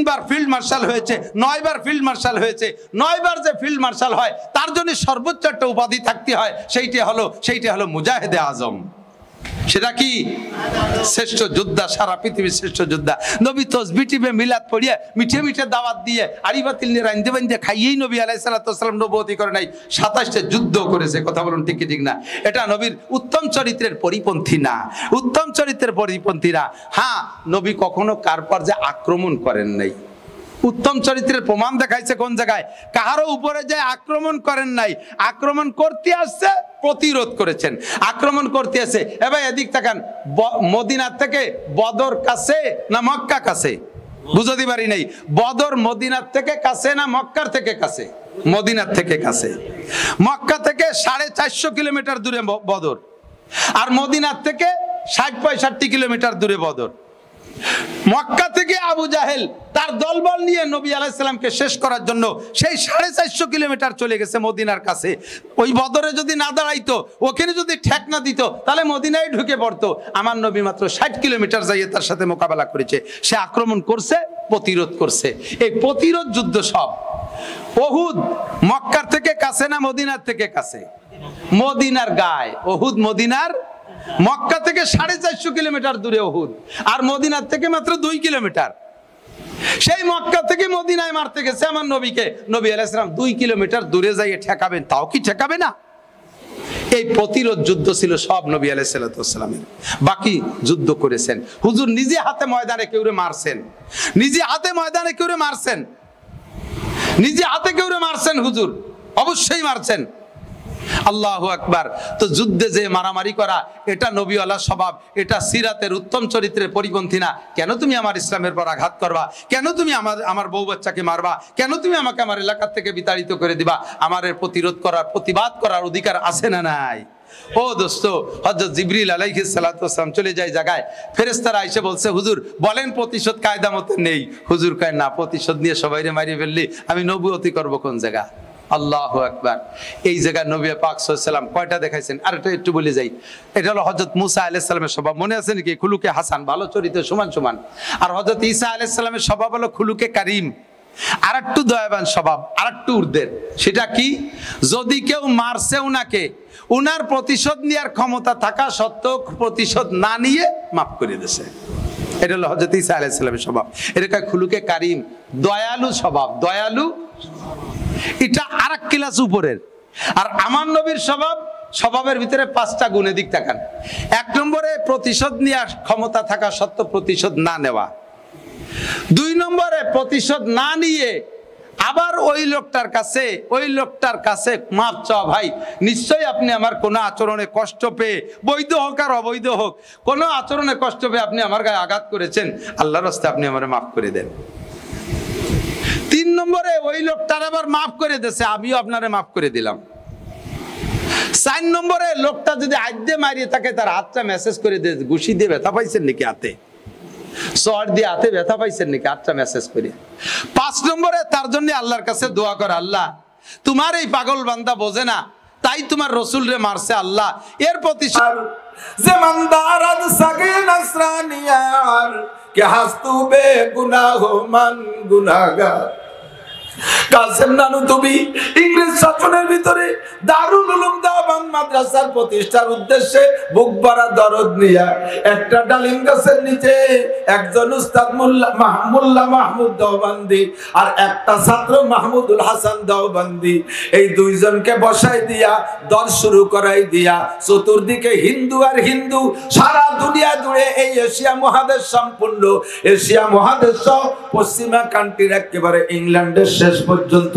বার ফিল্ড মার্শাল হয়েছে, 9 বার ফিল্ড মার্শাল হয়েছে। 9 বার যে ফিল্ড মার্শাল হয় তার জন্য সর্বোচ্চ একটা উপাধি থাকতে হয়, সেইটা হলো মুজাহিদে আজম। সেটা কি? শ্রেষ্ঠ যোদ্ধা, সারা পৃথিবীর শ্রেষ্ঠ যোদ্ধা। নবী তসবিহ টিপে মিলাদ পড়িয়ে মিঠে দাওয়াত দিয়ে আড়ি বাতিল নিয়ে রাইন্দে বাইন্দে খাইয়েই নবী আলাইহিস সালাতু ওয়াস সালাম নবুয়তি করে নাই, 27টা যুদ্ধ করেছে। কথা বলুন ঠিক কি ঠিক না? এটা নবীর উত্তম চরিত্রের পরিপন্থী না, উত্তম চরিত্রের পরিপন্থী না। হ্যাঁ, নবী কখনো কার পর যে আক্রমণ করেন নাই, উত্তম চরিত্রের প্রমাণ দেখাইছে কোন জায়গায়? কারো উপরে যে আক্রমণ করেন নাই, আক্রমণ করতে আসছে প্রতিরোধ করেছেন। আক্রমণ করতে আসে, এবার এদিক তাকান, মদিনা থেকে বদর কাছে না মক্কা কাছে? বুঝতে পারি নাই। বদর মদিনার থেকে কাছে না মক্কার থেকে কাছে? মদিনার থেকে কাছে। মক্কা থেকে 450 কিলোমিটার দূরে বদর, আর মদিনার থেকে 60-65 কিলোমিটার দূরে বদর। মক্কা থেকে আবু জাহেল তার দলবল নিয়ে নবী আলাইহিস সালামকে শেষ করার জন্য সেই 450 কিলোমিটার চলে গেছে মদিনার কাছে। ওই বদরে যদি না দাঁড়াইতো, ওখানে যদি ঠেক না দিত, তাহলে মদিনায় ঢুকে পড়তো। আমার নবী মাত্র 60 কিলোমিটার যাইয়ে তার সাথে মোকাবেলা করেছে। সে আক্রমণ করছে, প্রতিরোধ করছে। এই প্রতিরোধ যুদ্ধ সব। উহুদ মক্কার থেকে কাছে না মদিনার থেকে কাছে? মদিনার গায়ে। উহুদ মদিনার, মক্কা থেকে 450 কিলোমিটার দূরে উহুদ, আর মদিনার থেকে মাত্র 2 কিলোমিটার। সেই মক্কা থেকে মদিনায় মারতে গেছে আমার নবীকে, নবী আলাইহিস সালাম 2 কিলোমিটার দূরে যাইয়ে ঠেকাবেন, তাও কি ঠেকাবে না? এই প্রতিরোধ যুদ্ধ ছিল সব নবী আলাইহিস সালামের। বাকি যুদ্ধ করেছেন হুজুর নিজে হাতে ময়দানে কেউরে মারছেন, নিজে হাতে ময়দানে কেউরে মারছেন, নিজে হাতে কেউরে মারছেন হুজুর, অবশ্যই মারছেন। আল্লাহু আকবার। তো যুদ্ধে যে মারামারি করা এটা নবীওয়ালা স্বভাব, এটা সিরাতের উত্তম চরিত্রের পরিপন্থী না। কেন তুমি আমার ইসলামের পর আঘাত করবা? কেন তুমি আমার বউ বাচ্চাকে মারবা? কেন তুমি আমাকে আমার এলাকার থেকে বিতাড়িত করে দিবা? আমার এর প্রতিরোধ করার, প্রতিবাদ করার অধিকার আছে না নাই? ও দোস্ত, হযরত জিবরিল আলাইহিস সালাতু ওয়াস সালাম চলে যায় জায়গায়, ফেরেশতারা এসে বলছে হুজুর বলেন প্রতিশোধ কায়দা মতে নেই। হুজুর কয় না, প্রতিশোধ নিয়ে সবাইরে মারিয়ে ফেললি আমি নবুয়তি করব কোন জায়গা? আল্লাহু আকবার। এই জায়গায় নবী পাক সাল্লাল্লাহু আলাইহি সাল্লাম কয়টা দেখাইছেন? আর এটা একটু বলে যাই, এটা হলো হযরত মুসা আলাইহিস সালামের স্বভাব। মনে আছে নাকি? খুলুকে হাসান, ভালো চরিত্র, সমান সমান। আর হযরত ঈসা আলাইহিস সালামের স্বভাব হলো খুলুকে কারীম, আর একটু দয়াবান স্বভাব, আর একটু ঊর্ধ্বের। সেটা কি? যদি কেউ মারছে উনাকে, উনার প্রতিশোধ নেওয়ার ক্ষমতা থাকা সত্ত্বেও প্রতিশোধ না নিয়ে মাফ করে দিয়েছে। এটা হলো হযরত ঈসা আলাইহিস সালামের স্বভাব। এটা খুলুকে কারীম, দয়ালু স্বভাব, দয়ালু। এটা আরেক ক্লাস উপরের। আর আমার নবীর স্বভাবের ভিতরে 5টা গুণে দিক তাকান। 1 নম্বরে প্রতিশোধ নেওয়ার ক্ষমতা থাকা সত্ত্বেও প্রতিশোধ না নেওয়া। 2 নম্বরে প্রতিশোধ না নিয়ে আবার ওই লোকটার কাছে মাপ চাওয়া। ভাই নিশ্চয়ই আপনি আমার কোনো আচরণে কষ্ট পেয়ে, বৈধ হোক আর অবৈধ হোক, কোনো আচরণে কষ্ট পেয়ে আপনি আমার গায়ে আঘাত করেছেন, আল্লাহর রাস্তায় আপনি আমার মাফ করে দেন। 3 নম্বরে ওই লোকটার আবার মাফ করে দিয়েছে, আমিও আপনারে মাফ করে দিলাম। 4 নম্বরে লোকটা যদি আইডে মারিয়ে থাকে তার হাতটা মেসেজ করে দিয়ে, ঘুষি দিয়ে ব্যথা পাইছেন নাকি হাতে, সর দিয়ে হাতে ব্যথা পাইছেন নাকি, হাতটা মেসেজ করে। 5 নম্বরে তার জন্য আল্লাহর কাছে দোয়া করে, আল্লাহ তোমার এই পাগল বান্দা বোঝে না, তাই তোমার রসুল রে মারছে, আল্লাহ এর প্রতিশোধ। জমানদারাদ সাগে নাসরানিয়ার কে হাস্তু বে গুনাহ মান গুনাহগার। কাসেম নানু তুমি ইংরেজ শাসনের ভিতরে দারুল উলুম দেওবন্দ মাদ্রাসার প্রতিষ্ঠার উদ্দেশ্যে বুক ভরা দরদ নিয়ে একটা ডালিম গাছের নিচে একজন উস্তাদ মোল্লা মাহমুদ দেওবন্দি আর একটা ছাত্র মাহমুদুল হাসান দেওবন্দি, এই দুইজনকে বসাই দিয়া দর শুরু করাই দিয়া চতুর্দিকে হিন্দু আর হিন্দু, সারা দুনিয়া জুড়ে এই এশিয়া মহাদেশ, সম্পূর্ণ এশিয়া মহাদেশ পশ্চিমা কান্ট্রির একেবারে ইংল্যান্ডের শেষ পর্যন্ত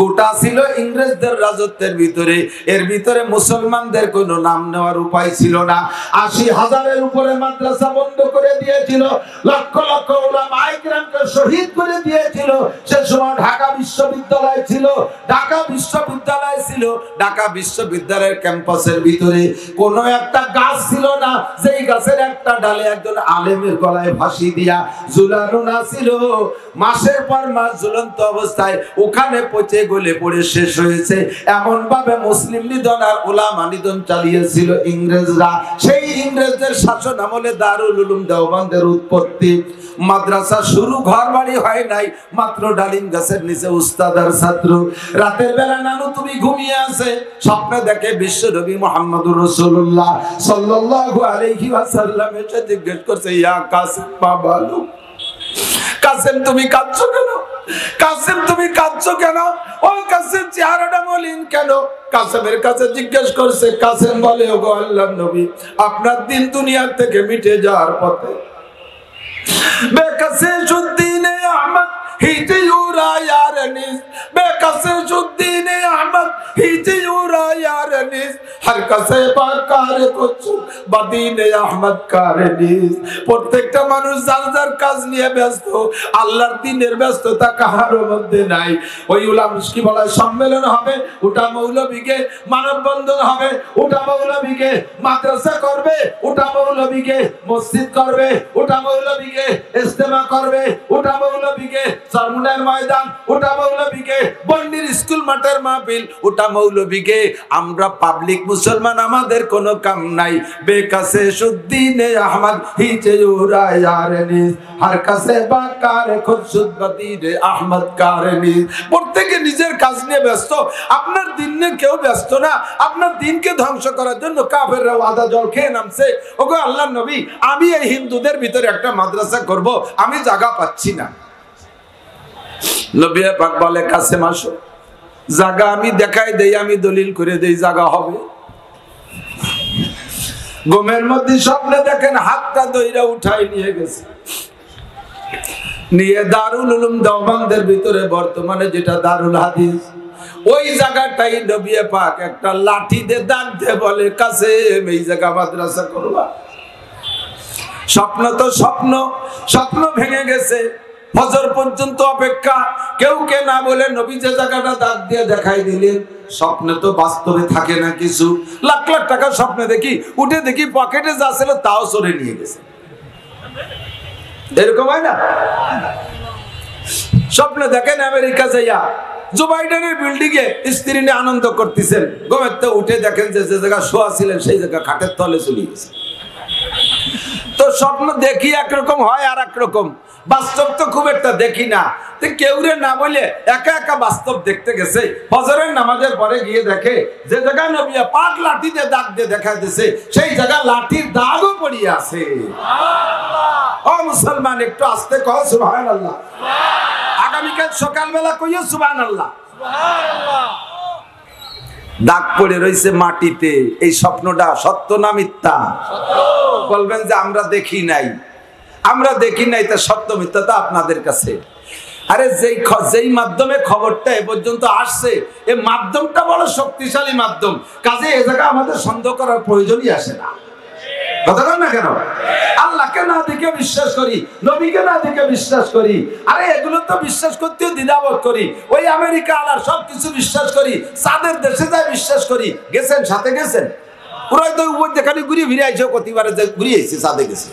গোটা ছিল ইংরেজদের রাজত্বের ভিতরে। এর ভিতরে মুসলমানদের কোনো নাম নেওয়ার উপায় ছিল না। 80,000-এর উপরে মাদ্রাসা বন্ধ করে দিয়েছিল, লক্ষ লক্ষ উলামায়ে কিরামকে শহীদ করে দিয়েছিল। সে সময় ঢাকা বিশ্ববিদ্যালয় ছিল, ঢাকা বিশ্ববিদ্যালয়ের ক্যাম্পাসের ভিতরে কোনো একটা গাছ ছিল না যেই গাছের একটা ডালে একজন আলেমের গলায় ফাঁসি দিয়া ঝুলানো না ছিল। মাসের পর মাস ঝুলন্ত অবস্থায় ওখানে পচে গলে পড়ে শেষ হয়েছে। এমন ভাবে মুসলিম নিধন আর উলামা নিধন চালিয়েছিল ইংরেজরা। সেই ইংরেজদের শাসন আমলে দারুল উলুম দেওবন্দের উৎপত্তি। মাদ্রাসা শুরু, ঘর বাড়ি হয় নাই, মাত্র ডালিম গাছের নিচে উস্তাদ আর ছাত্র। রাতের বেলা নানু তুমি ঘুমিয়ে আছে, স্বপ্নে দেখে বিশ্ব নবী মুহাম্মদুর রাসূলুল্লাহ সাল্লাল্লাহু আলাইহি ওয়াসাল্লাম এসে জিজ্ঞেস করছে, ইয়া কাসিম বাবালু, কাসেম তুমি কাঁদছো কেন? কাসেম তুমি কাঁদছো কেন? ও কাসেম চেহারাটা মলিন কেন? কাসেমের কাছে জিজ্ঞেস করছে। কাসেম বলে, ওগো আল্লাহর নবী, আপনার দিন দুনিয়ার থেকে মিটে যাওয়ার পথে বেকাসেসুদ্দিন আহমদ হিজুরা ইয়ারনিস, বেকাসেসুদ্দিন আহমদ হিজুরা ইয়ারনিস, হর কাসে পাকার কুছ বদিন আহমদ কারনিস। প্রত্যেকটা মানুষ যার যার কাজ নিয়ে ব্যস্ত, আল্লাহর দ্বীনের ব্যস্ততা কাহার মধ্যে নাই। ওই উলামা কি বলে, সম্মেলন হবে, ওটা মৌলবীকে, মানববন্ধন হবে, ওটা মৌলবীকে, মাদ্রাসা করবে, ওটা মৌলবীকে, মসজিদ করবে, ওটা মৌলবীকে, ইজতেমা করবে, ওটা মৌলবীকে, সরমুনের ময়দান, ওটা মৌলবীকে, বন্ডির স্কুল মাঠের মাহফিল, ওটা মৌলবীকে। আমরা পাবলিক মুসলমান, আমাদের কোনো কাম নাই। বেকাসেসুদ্দিন আহমদ হিজুরা ইয়ারনিস, হর কাসে বাকার খুরশুদ বদিন আহমদ কারনিস। প্রত্যেকে নিজের কাজ নিয়ে ব্যস্ত, আপনার দিন নিয়ে কেউ ব্যস্ত না। আপনার দিনকে ধ্বংস করার জন্য কাফেররা আদা জল খেয়ে নামছে। ওগো আল্লাহর নবী, আমি এই হিন্দুদের ভিতরে একটা মাদ্রাসা করব, আমি জায়গা পাচ্ছি না। নবী পাক বলে, কাসেম আসো, জায়গা আমি দেখাই দেই, আমি দলিল করে দেই, জায়গা হবে। ঘুমের মধ্যে স্বপ্নে দেখেন হাতটা দইরা উঠাই নিয়ে গেছে, নিয়ে দারুল উলুম দেওবন্দের ভিতরে, বর্তমানে যেটা দারুল হাদিস, ওই জায়গাটাই নবী পাক একটা লাঠি দিয়ে দাগ দিয়ে বলে, কাসেম এই জায়গা মাদ্রাসা করবা। স্বপ্ন তো স্বপ্ন, স্বপ্ন ভেঙে গেছে। ফজর পর্যন্ত অপেক্ষা, কেউ কে না বলে নবী যে জায়গাটা দাগ দিয়ে দেখাই দিলেন। স্বপ্নে তো বাস্তবে থাকে না কিছু। লাখ লাখ টাকা স্বপ্নে দেখি, উঠে দেখি পকেটে যা ছিল তাও সরে নিয়ে গেছে। এরকম হয় না? স্বপ্নে দেখেন আমেরিকা যাইয়া জো বাইডেনের বিল্ডিং এ স্ত্রী নিয়ে আনন্দ করতেছেন, ঘুমের তো উঠে দেখেন যে যে জায়গা শোয়া ছিলেন সেই জায়গা খাটের তলে চলে গেছে। তো স্বপ্ন দেখি একরকম হয়, আর একরকম বাস্তব তো খুব একটা দেখি না। কেউ রে না বলে একা একা বাস্তব দেখতে গেছে। ফজরের নামাজের পরে গিয়ে দেখে যে জায়গা নবী পাক লাঠি দিয়ে দাগ দিয়ে দেখা দিয়েছে, সেই জায়গা লাঠির দাগও পড়িয়ে আছে। ও মুসলমান, একটু আস্তে কহ সুবহানাল্লাহ। আগামীকাল সকালবেলা কইও সুবহানাল্লাহ। দাগ পড়ে রয়েছে মাটিতে। এই স্বপ্নটা সত্য না মিথ্যা? বলবেন যে আমরা দেখি নাই, আমরা দেখি নাই, তা সত্য মিথ্যা তো আপনাদের কাছে। আরে যেই মাধ্যমে খবরটা এ পর্যন্ত আসছে, এই মাধ্যমটা বড় শক্তিশালী মাধ্যম। কাজে এ জায়গা আমাদের সন্দেহ করার প্রয়োজনই আসে না। কথা বল না কেন? আল্লাহকে না দেখে বিশ্বাস করি, নবীকে না দেখে বিশ্বাস করি। আরে এগুলো তো বিশ্বাস করতেও দ্বিধাবোধ করি। ওই আমেরিকা আলার সবকিছু বিশ্বাস করি, চাঁদের দেশে যায় বিশ্বাস করি। গেছেন? সাথে গেছেন? ওরাই তো উপর যেখানে ঘুরিয়ে ফিরে আইসো, প্রতিবারে যে ঘুরিয়ে এসেছি, চাঁদে গেছি।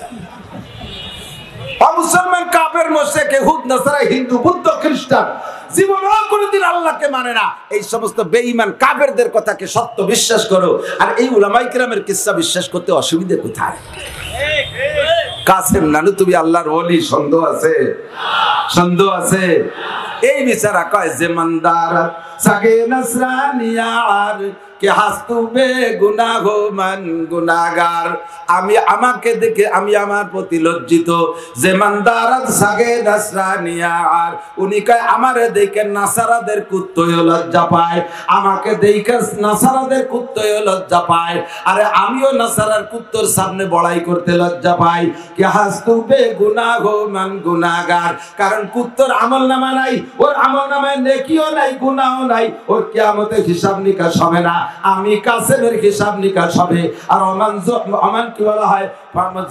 মুসলমান, কাফের, মুশরিক, ইহুদ, নাসারা, হিন্দু, বুদ্ধ, খ্রিস্টান জীবনেও কোনোদিন আল্লাহকে মানে না। এই সমস্ত বেঈমান কাফেরদের কথাকে সত্য বিশ্বাস করো। আর এই উলামায়ে কিরামের কিসসা বিশ্বাস করতে অসুবিধা কোথায়? কাসেম নানু তুমি আল্লাহর ওলি, সন্দেহ আছে? সন্দেহ আছে? এই বিচারা কয় যে মন্দার সাগে নসরানিয়া আর কে হাসতুবে গুনাহ মান গুনাহগার। আমি আমাকে দেখে আমি আমার প্রতি লজ্জিত। যে মন্দারাত সাগে নসরানিয়া আর, উনি কয় আমারে দেখে নাসারাদের কুত্তয় লজ্জা পায়, আমাকে দেখে নাসারাদের কুত্তয় লজ্জা পায়। আরে আমিও নাসারার কুত্তর সামনে বড়াই করতে লজ্জা পাই। কে হাসতুবে গুনাহ মান গুনাহগার, কারণ কুত্তর আমলনামা নাই, ওর আমলনামায় নেকিও নাই, গুনাহও নাই, ওর কিয়ামতে হিসাব নিকাশ হবে না। আমি কাসেমের হিসাব নিকাশ হবে। আর অমান কি বলা হয়?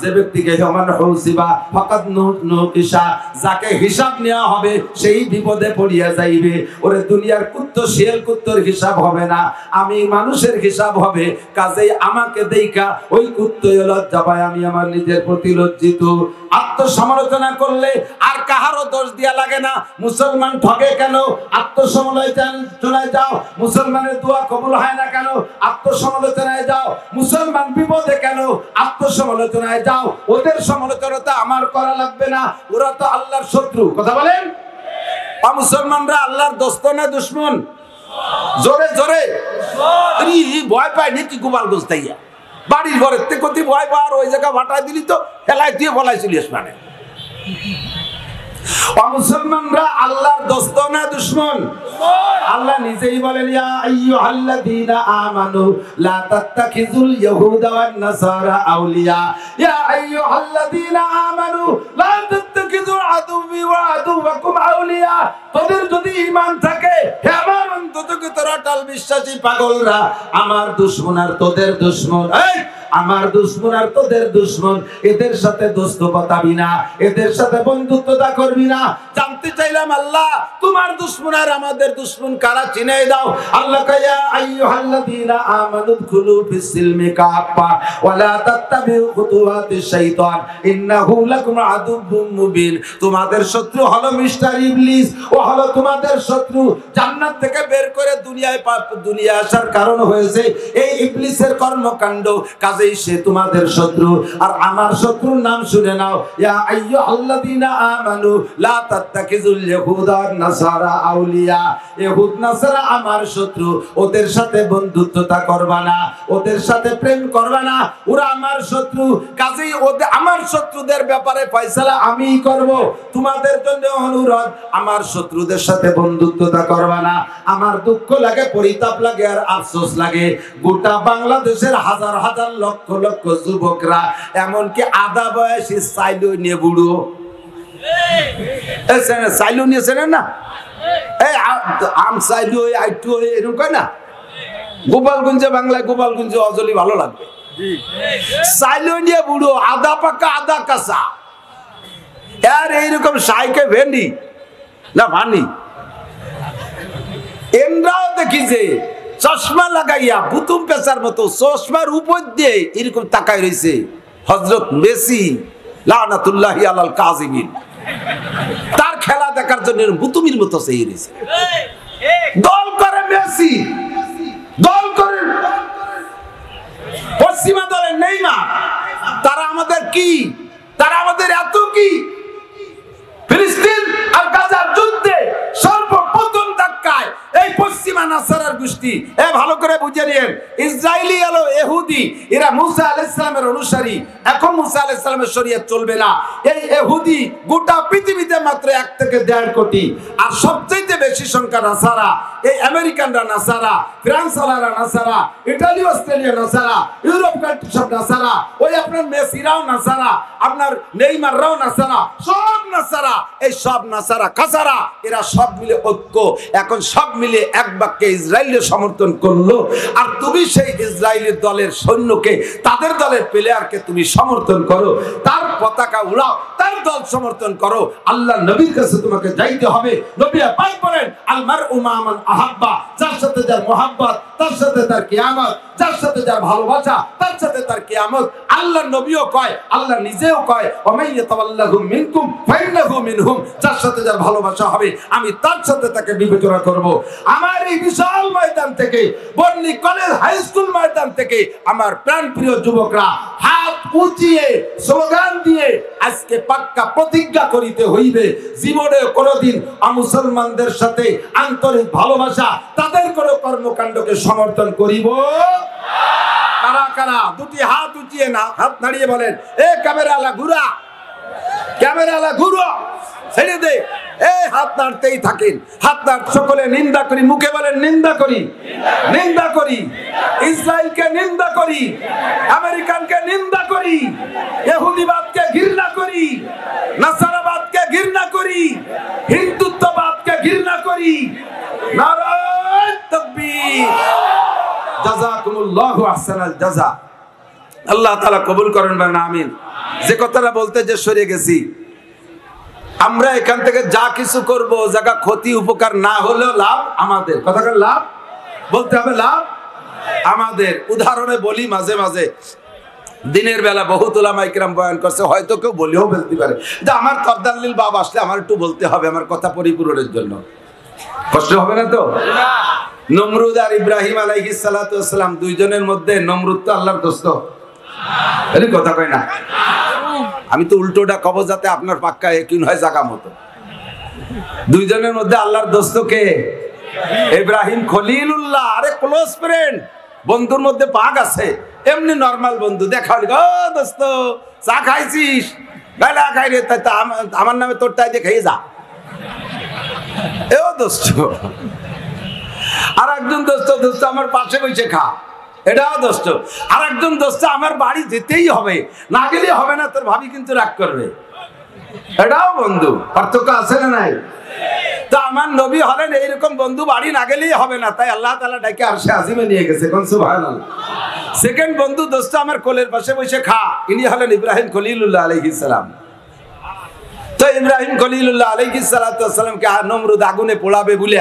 যে ব্যক্তিকে অমান হুসিবা ফাকাদ নুকিশা, যাকে হিসাব নেওয়া হবে সেই বিপদে পড়িয়া যাইবে। ওরে দুনিয়ার কুত্ত শিয়াল কুত্তর হিসাব হবে না, আমি মানুষের হিসাব হবে। কাজেই আমাকে দেইখা ওই কুত্তই লজ্জা পায়, আমি আমার নিজের প্রতি লজ্জিত। আত্মসমালোচনা করলে আর কাহারও দোষ দিয়া লাগে না। মুসলমান ঠকে কেন? আত্মসমালোচনায় যাও। মুসলমানের দোয়া কবুল হয় না কেন? আত্মসমালোচনায় যাও। মুসলমান বিপদে কেন? আত্মসমালোচনায় যাও। ওদের সমালোচনাটা আমার করা লাগবে না, ওরা তো আল্লাহর শত্রু। কথা বলেন? মুসলমানরা আল্লাহর দোস্ত না দুশমন? জোরে জোরে ভয় পায় নাকি? গোপাল গোস্তাইয়া বাড়ির ঘরের থেকে কতি ভয় পাওয়ার ওই জায়গা ভাটায় দিলি তো ফেলাই দিয়ে বলাই চলিস। মানে মুসলমানরা আল্লাহর দোস্ত না দুশমন? আল্লাহ নিজেই বলেন, ইয়া আইয়ুহাল্লাযীনা আমানু লা তাত্তাখিযুল ইয়াহুদা ওয়ান নাসারা আউলিয়া। ইয়া আইয়ুহাল্লাযীনা আমানু লা তাত্তাখিযু আদুওয়ি ওয়া আদুওয়াকুম আউলিয়া। তোদের যদি ঈমান থাকে, হে আমার অন্ততকে তোরা টাল বিশ্বাসী পাগলরা, আমার দুশমন আর তোদের দুশমন। এই আমার দুশমন আর তোদের দুশমন, এদের সাথে দোস্ত পাতাবি না, এদের সাথে বন্ধুত্বতা করবি না। জানতে চাইলাম আল্লাহ তোমার দুশমন আর আমাদের দুশমন কারা, চিনাই দাও। আল্লাহ কয়া আইয়ুহাল্লাযীনা আমানু দুখুলু ফিস-সিলমি কাফা ওয়া লা তাত্তাবিউ খুতুওয়াতিশ শাইতান ইন্নাহু লাকুম আদুউম মুবিন। তোমাদের শত্রু হলো মিস্টার ইবলিস, ও হলো তোমাদের শত্রু। জান্নাত থেকে বের করে দুনিয়ায় আসার কারণ হয়েছে এই ইবলিসের কর্মকাণ্ড। কাজেই সে তোমাদের শত্রু। আর আমার শত্রুর নাম শুনে নাও, ইয়া আইয়ুহাল্লাযীনা আমানু লা তাত্তাখিযুল ইয়াহুদা ওয়ান নাসারা আউলিয়া। ইহুদ নাসারা আমার শত্রু, ওদের সাথে বন্ধুত্বতা করবা না, ওদের সাথে প্রেম করবা না, ওরা আমার শত্রু। কাজেই ওদের আমার শত্রুদের ব্যাপারে ফয়সালা আমিই করব। তোমাদের জন্য অনুরোধ, আমার শত্রুদের সাথে বন্ধুত্বতা করবা না। আমার দুঃখ লাগে, পরিতাপ লাগে, আর আফসোস লাগে, গোটা বাংলাদেশের হাজার হাজার লক্ষ লক্ষ যুবকরা, এমনকি আধা বয়সী সাইলো নিয়ে বুড়ো, সাইলো নিয়েছেন না, এই আম চাইলো আইটু এরকম কয় না, গোপালগঞ্জে বাংলায় গোপালগঞ্জে অজলি ভালো লাগবে। চাইলো নিয়ে বুড়ো, আদা পাকা আদা কাঁচা, আর এইরকম সাইকে ভেন্ডি না ভানি। এমরাও দেখি যে চশমা লাগাইয়া বুতুম পেঁচার মতো চশমার উপর দিয়ে এরকম তাকাই রয়েছে হযরত মেসি লানাতুল্লাহি আলাল কাযিমিন, তার খেলা দেখার জন্য বুতুমির মতো সেই রয়েছে। দল করে মেসি, দল করে পশ্চিমা দলের নেইমার, তারা আমাদের কি, তারা আমাদের এত কি? ফিলিস্তিন আর গাজার যুদ্ধে সর্বপ্রথম ধাক্কায় এই পশ্চিমা নাসারার গোষ্ঠী, এ ভালো করে বুঝে নিন, ইসরায়েলি হলো ইহুদি, এরা মুসা আলাইহিস সালামের অনুসারী। এখন মুসা আলাইহিস সালামের শরীয়ত চলবে না। এই ইহুদি গোটা পৃথিবীতে মাত্র 1 থেকে 1.5 কোটি, আর সবচেয়ে বেশি সংখ্যা নাসারা। এই আমেরিকানরা নাসারা, ফ্রান্সওয়ালারা নাসারা, ইতালি অস্ট্রেলিয়া নাসারা, ইউরোপ কান্ট্রি সব নাসারা, ওই আপনার মেসিরাও নাসারা, আপনার নেইমাররাও নাসারা, সব নাসারা। এই সব নাসারা কাসারা, এরা সব মিলে ঐক্য, এখন সব মিলে এক বাক্যে ইসরায়েলের সমর্থন করলো। আর তুমি সেই ইসরায়েলের দলের সৈন্যকে, তাদের দলের প্লেয়ারকে তুমি সমর্থন করো, তার পতাকা উড়াও, তার দল সমর্থন করো। আল্লাহ নবীর কাছে তোমাকে যাইতে হবে। নবী পাক বলেন, আল মারউ মা মান আহাব্বা, যার সাথে যার মুহাব্বত তার সাথে তার কিয়ামত, যার সাথে যার ভালোবাসা তার সাথে তার কিয়ামত। আল্লাহ নবীও কয়, আল্লাহ নিজেও কয়, ওমাইয়া তাওয়াল্লাহুম মিনকুম ফাইন্নাহু মিনহুম, যার সাথে যার ভালোবাসা হবে আমি তার সাথে তাকে বিবেচনা করব। আমার এই বিশাল ময়দান থেকে, বর্ণি কলেজ হাই স্কুল ময়দান থেকে আমার প্রাণপ্রিয় যুবকরা হাত উঁচিয়ে স্লোগান দিয়ে আজকে পাক্কা প্রতিজ্ঞা করিতে হইবে, জীবনে কোনোদিন মুসলমানদের সাথে আন্তরিক ভালোবাসা, তাদের কোনো কর্মকাণ্ডকে সমর্থন করিব। কারা কারা দুটি হাত উঁচিয়ে না, হাত নাড়িয়ে বলেন, এ ক্যামেরাওয়ালা ঘুরা, ক্যামেরাওয়ালা ঘুরো, ছেড়ে দে। এই হাত নাড়তেই থাকেন, হাত নাড়। সকলে নিন্দা করি, মুখে বলেন নিন্দা করি, নিন্দা করি, ইসরায়েলকে নিন্দা করি, আমেরিকানকে নিন্দা করি, ইহুদিবাদকে ঘৃণা করি, নাসারাবাদকে ঘৃণা করি, হিন্দুত্ববাদকে ঘৃণা করি। নারায়ে তাকবীর। জাযাকুমুল্লাহু আহসানাল জাযা। আল্লাহ তাআলা কবুল করেন, বলেন আমিন। যে কথাটা বলতে যে সরে গেছি, আমরা এখান থেকে যা কিছু করব, জায়গা ক্ষতি উপকার না হলেও লাভ আমাদের। কথাটা লাভ বলতে হবে, লাভ আমাদের। উদাহরণে বলি, মাঝে মাঝে দিনের বেলা বহুত উলামায়ে কিরাম বয়ান করছে, হয়তো কেউ বলেও বলতে পারে যে আমার তরদাল্লিল বাব আসলে আমার একটু বলতে হবে আমার কথা পরিপূরণের জন্য। কষ্ট হবে না তো? নমরুদ আর ইব্রাহিম আলাইহিস সালাতু ওয়াস সালাম, দুইজনের মধ্যে নমরুদ তো আল্লাহর দোস্ত, এর কথা কয় না। আমি তো উল্টোটা কব যাতে আপনার পাক্কা ইয়াকিন হয় জায়গা মতো। দুইজনের মধ্যে আল্লাহর দোস্ত কে? ইব্রাহিম খলিলুল্লাহ। আরে ক্লোজ ফ্রেন্ড, বন্ধুর মধ্যে ভাগ আছে। এমনি নরমাল বন্ধু, দেখা হলি, ও দোস্ত চা খাইছিস? গালা খাই রে, তাই আমার নামে তোর তাই দিয়ে খেয়ে যা, এও দোস্ত। আর একজন দোস্ত, দোস্ত আমার পাশে বসে খা, এটাও দোস্ত। আর একজন দোস্ত আমার বাড়ি যেতেই হবে, না গেলে হবে না, তোর ভাবি কিন্তু রাগ করবে, এটাও বন্ধু। পার্থক্য আছে না নাই? তো আমার নবী হলেন এইরকম বন্ধু, বাড়ি না গেলেই হবে না, তাই আল্লাহ তাআলা ডাকে আরশে আজিমে নিয়ে গেছে। কোন সুবহানাল্লাহ। সেকেন্ড বন্ধু দোস্ত আমার কোলের পাশে বসে খা, ইনি হলেন ইব্রাহিম খলিলুল্লাহ আলাইহিস সালাম। তো ইব্রাহিম খলিলুল্লাহ আলাইহিস সালাতু ওয়াস সালামকে নমরুদ আগুনে পোড়াবে বলে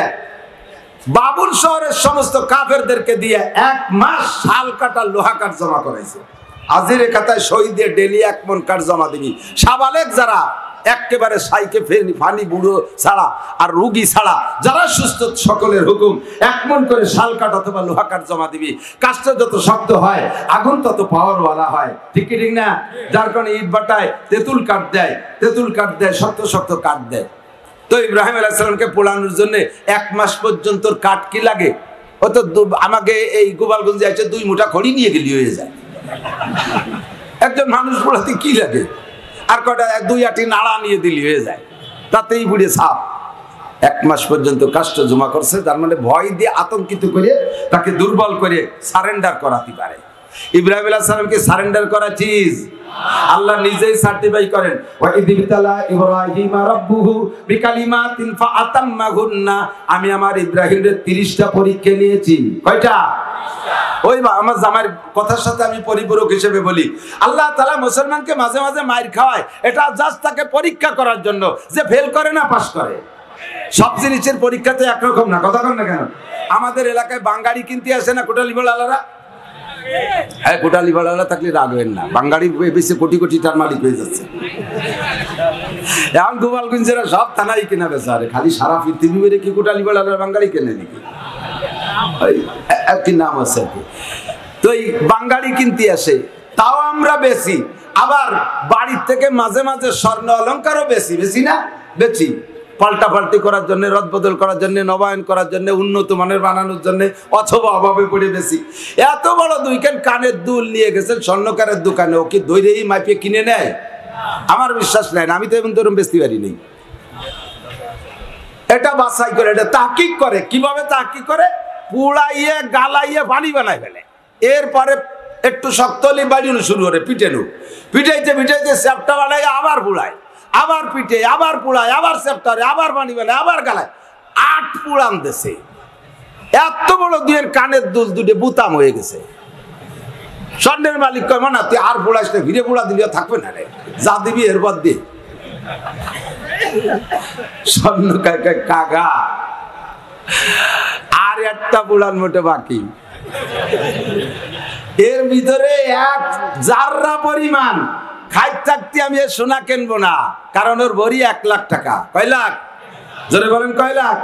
বাবুল শহরের সমস্ত কাফেরদেরকে দিয়ে 1 মাস শাল কাটা লোহা কাঠ জমা করাইছে। আজিরে খাতায় সই দিয়ে ডেলি 1 মণ কাঠ জমা দিবি। সাবালেক যারা একেবারে সাইকে ফানি বুড়ো ছাড়া আর রুগী ছাড়া যারা সুস্থ, সকলের হুকুম 1 মণ করে শাল কাঠ অথবা লোহা কাঠ জমা দিবি। কাজটা যত শক্ত হয় আগুন তত পাওয়ারওয়ালা হয়, ঠিক কি ঠিক না? যার কারণে ইট বাটায় তেঁতুল কাঠ দেয়, তেঁতুল কাঠ দেয়, শক্ত শক্ত কাঠ দেয়। তো ইব্রাহিম আলাইহিস সালামকে পোড়ানোর জন্য 1 মাস পর্যন্ত কাঠ কি লাগে? ও তো আমাকে এই গোপালগঞ্জে এসে 2 মুঠা খড়ি নিয়ে গেলি হয়ে যায়। একজন মানুষ পোড়াতে কি লাগে? আর কটা 2 আটি নাড়া নিয়ে দিলি হয়ে যায়, তাতেই বুড়ে সাপ। 1 মাস পর্যন্ত কাষ্ট জমা করছে, তার মানে ভয় দিয়ে আতঙ্কিত করে তাকে দুর্বল করে সারেন্ডার করাতে পারে। ইব্রাহিম আলাইহিস সালামকে সারেন্ডার করা চিজ। আল্লাহ নিজেই সার্টিফাই করেন, ওয়া ইযবিতালা ইব্রাহিমা রাব্বুহু বিকালিমাতিন ফাআতাম্মাহুন্না, আমি আমার ইব্রাহিমের 30টা পরীক্ষা নিয়েছি। কয়টা? ওই আমার জামার কথার সাথে আমি পরিপূরক হিসেবে বলি, আল্লাহ তাআলা মুসলমানকে মাঝে মাঝে মাইর খাওয়ায়, এটা জাস্ট তাকে পরীক্ষা করার জন্য, যে ফেল করে না পাস করে। সব জিনিসের পরীক্ষাতে একরকম না, কথা কন না কেন? আমাদের এলাকায় বাঙ্গাড়ি কিনতে আসে না কোটালি বলালারা? হ্যাঁ, কোটালি বলালা থাকলে রাগ হবেন না, বাঙ্গাড়ি বেশি কোটি কোটি টার মালিক হয়ে যাচ্ছে। এখন গোপালগঞ্জেরা সব থানাই কেনা বেচা, খালি সারা পৃথিবী বেড়ে কি কোটালি বলালার বাঙ্গাড়ি কেনে নাকি? একটি নাম আছে আর কি। তো এই বাঙ্গাড়ি কিনতে আসে, তাও আমরা বেশি, আবার বাড়ির থেকে মাঝে মাঝে স্বর্ণ অলঙ্কারও বেশি না, বেশি পাল্টা পাল্টি করার জন্য, রদবদল করার জন্য, নবায়ন করার জন্য, উন্নত মানের বানানোর জন্য, অথবা অভাবে পড়ে বেশি। এত বড় 2 কান কানের দুল নিয়ে গেছেন স্বর্ণকারের দোকানে, ওকে দৈরেই মাইপিয়ে কিনে নেয়? আমার বিশ্বাস নাই, আমি তো এবং তোরম বেচতে পারি নেই। এটা বাছাই করে, এটা তাহকিক করে। কিভাবে তাহকিক করে? পুড়াইয়ে গালাইয়ে পানি বানাই ফেলে, এরপরে একটু শক্ত হলে বাড়িও শুরু করে পিটেনু, পিটাইতে পিটাইতে চ্যাপটা বানাই, আবার পুড়ায়, আবার পিঠে, আবার পুড়ায়, আবার সেপ্টারে, আবার পানি বেলে, আবার গালায়, 8 পুড়ান দেশে। এত বড় 2 কানের দুল দুটো বুতাম হয়ে গেছে। স্বর্ণের মালিক কয়, না তুই আর পুড়াইস না, ভিড়ে পুড়া দিলেও থাকবে না রে, যা দিবি এরপর দিয়ে। স্বর্ণ কাকা আর একটা পুড়ান মোটে বাকি, এর ভিতরে 1 জাররা পরিমাণ খাইতে থাকতে আমি সোনা কিনবো না, কারণ ওর ভরি 1 লাখ টাকা। কয় লাখ? জোরে বলেন, কয় লাখ?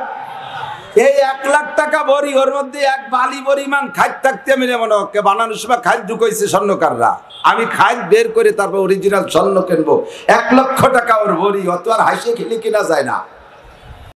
এই 1 লাখ টাকা ভরি, ওর মধ্যে 1 বালি পরিমাণ খাইতে থাকতে আমি মনে ওকে বানানোর সময় খাইত ঢুকাইছে স্বর্ণকাররা, আমি খাইত বের করে তারপর অরিজিনাল স্বর্ণ কিনবো। 1 লক্ষ টাকা ওর ভরি, অত আর হাসিয়ে খেলে কিনা যায় না।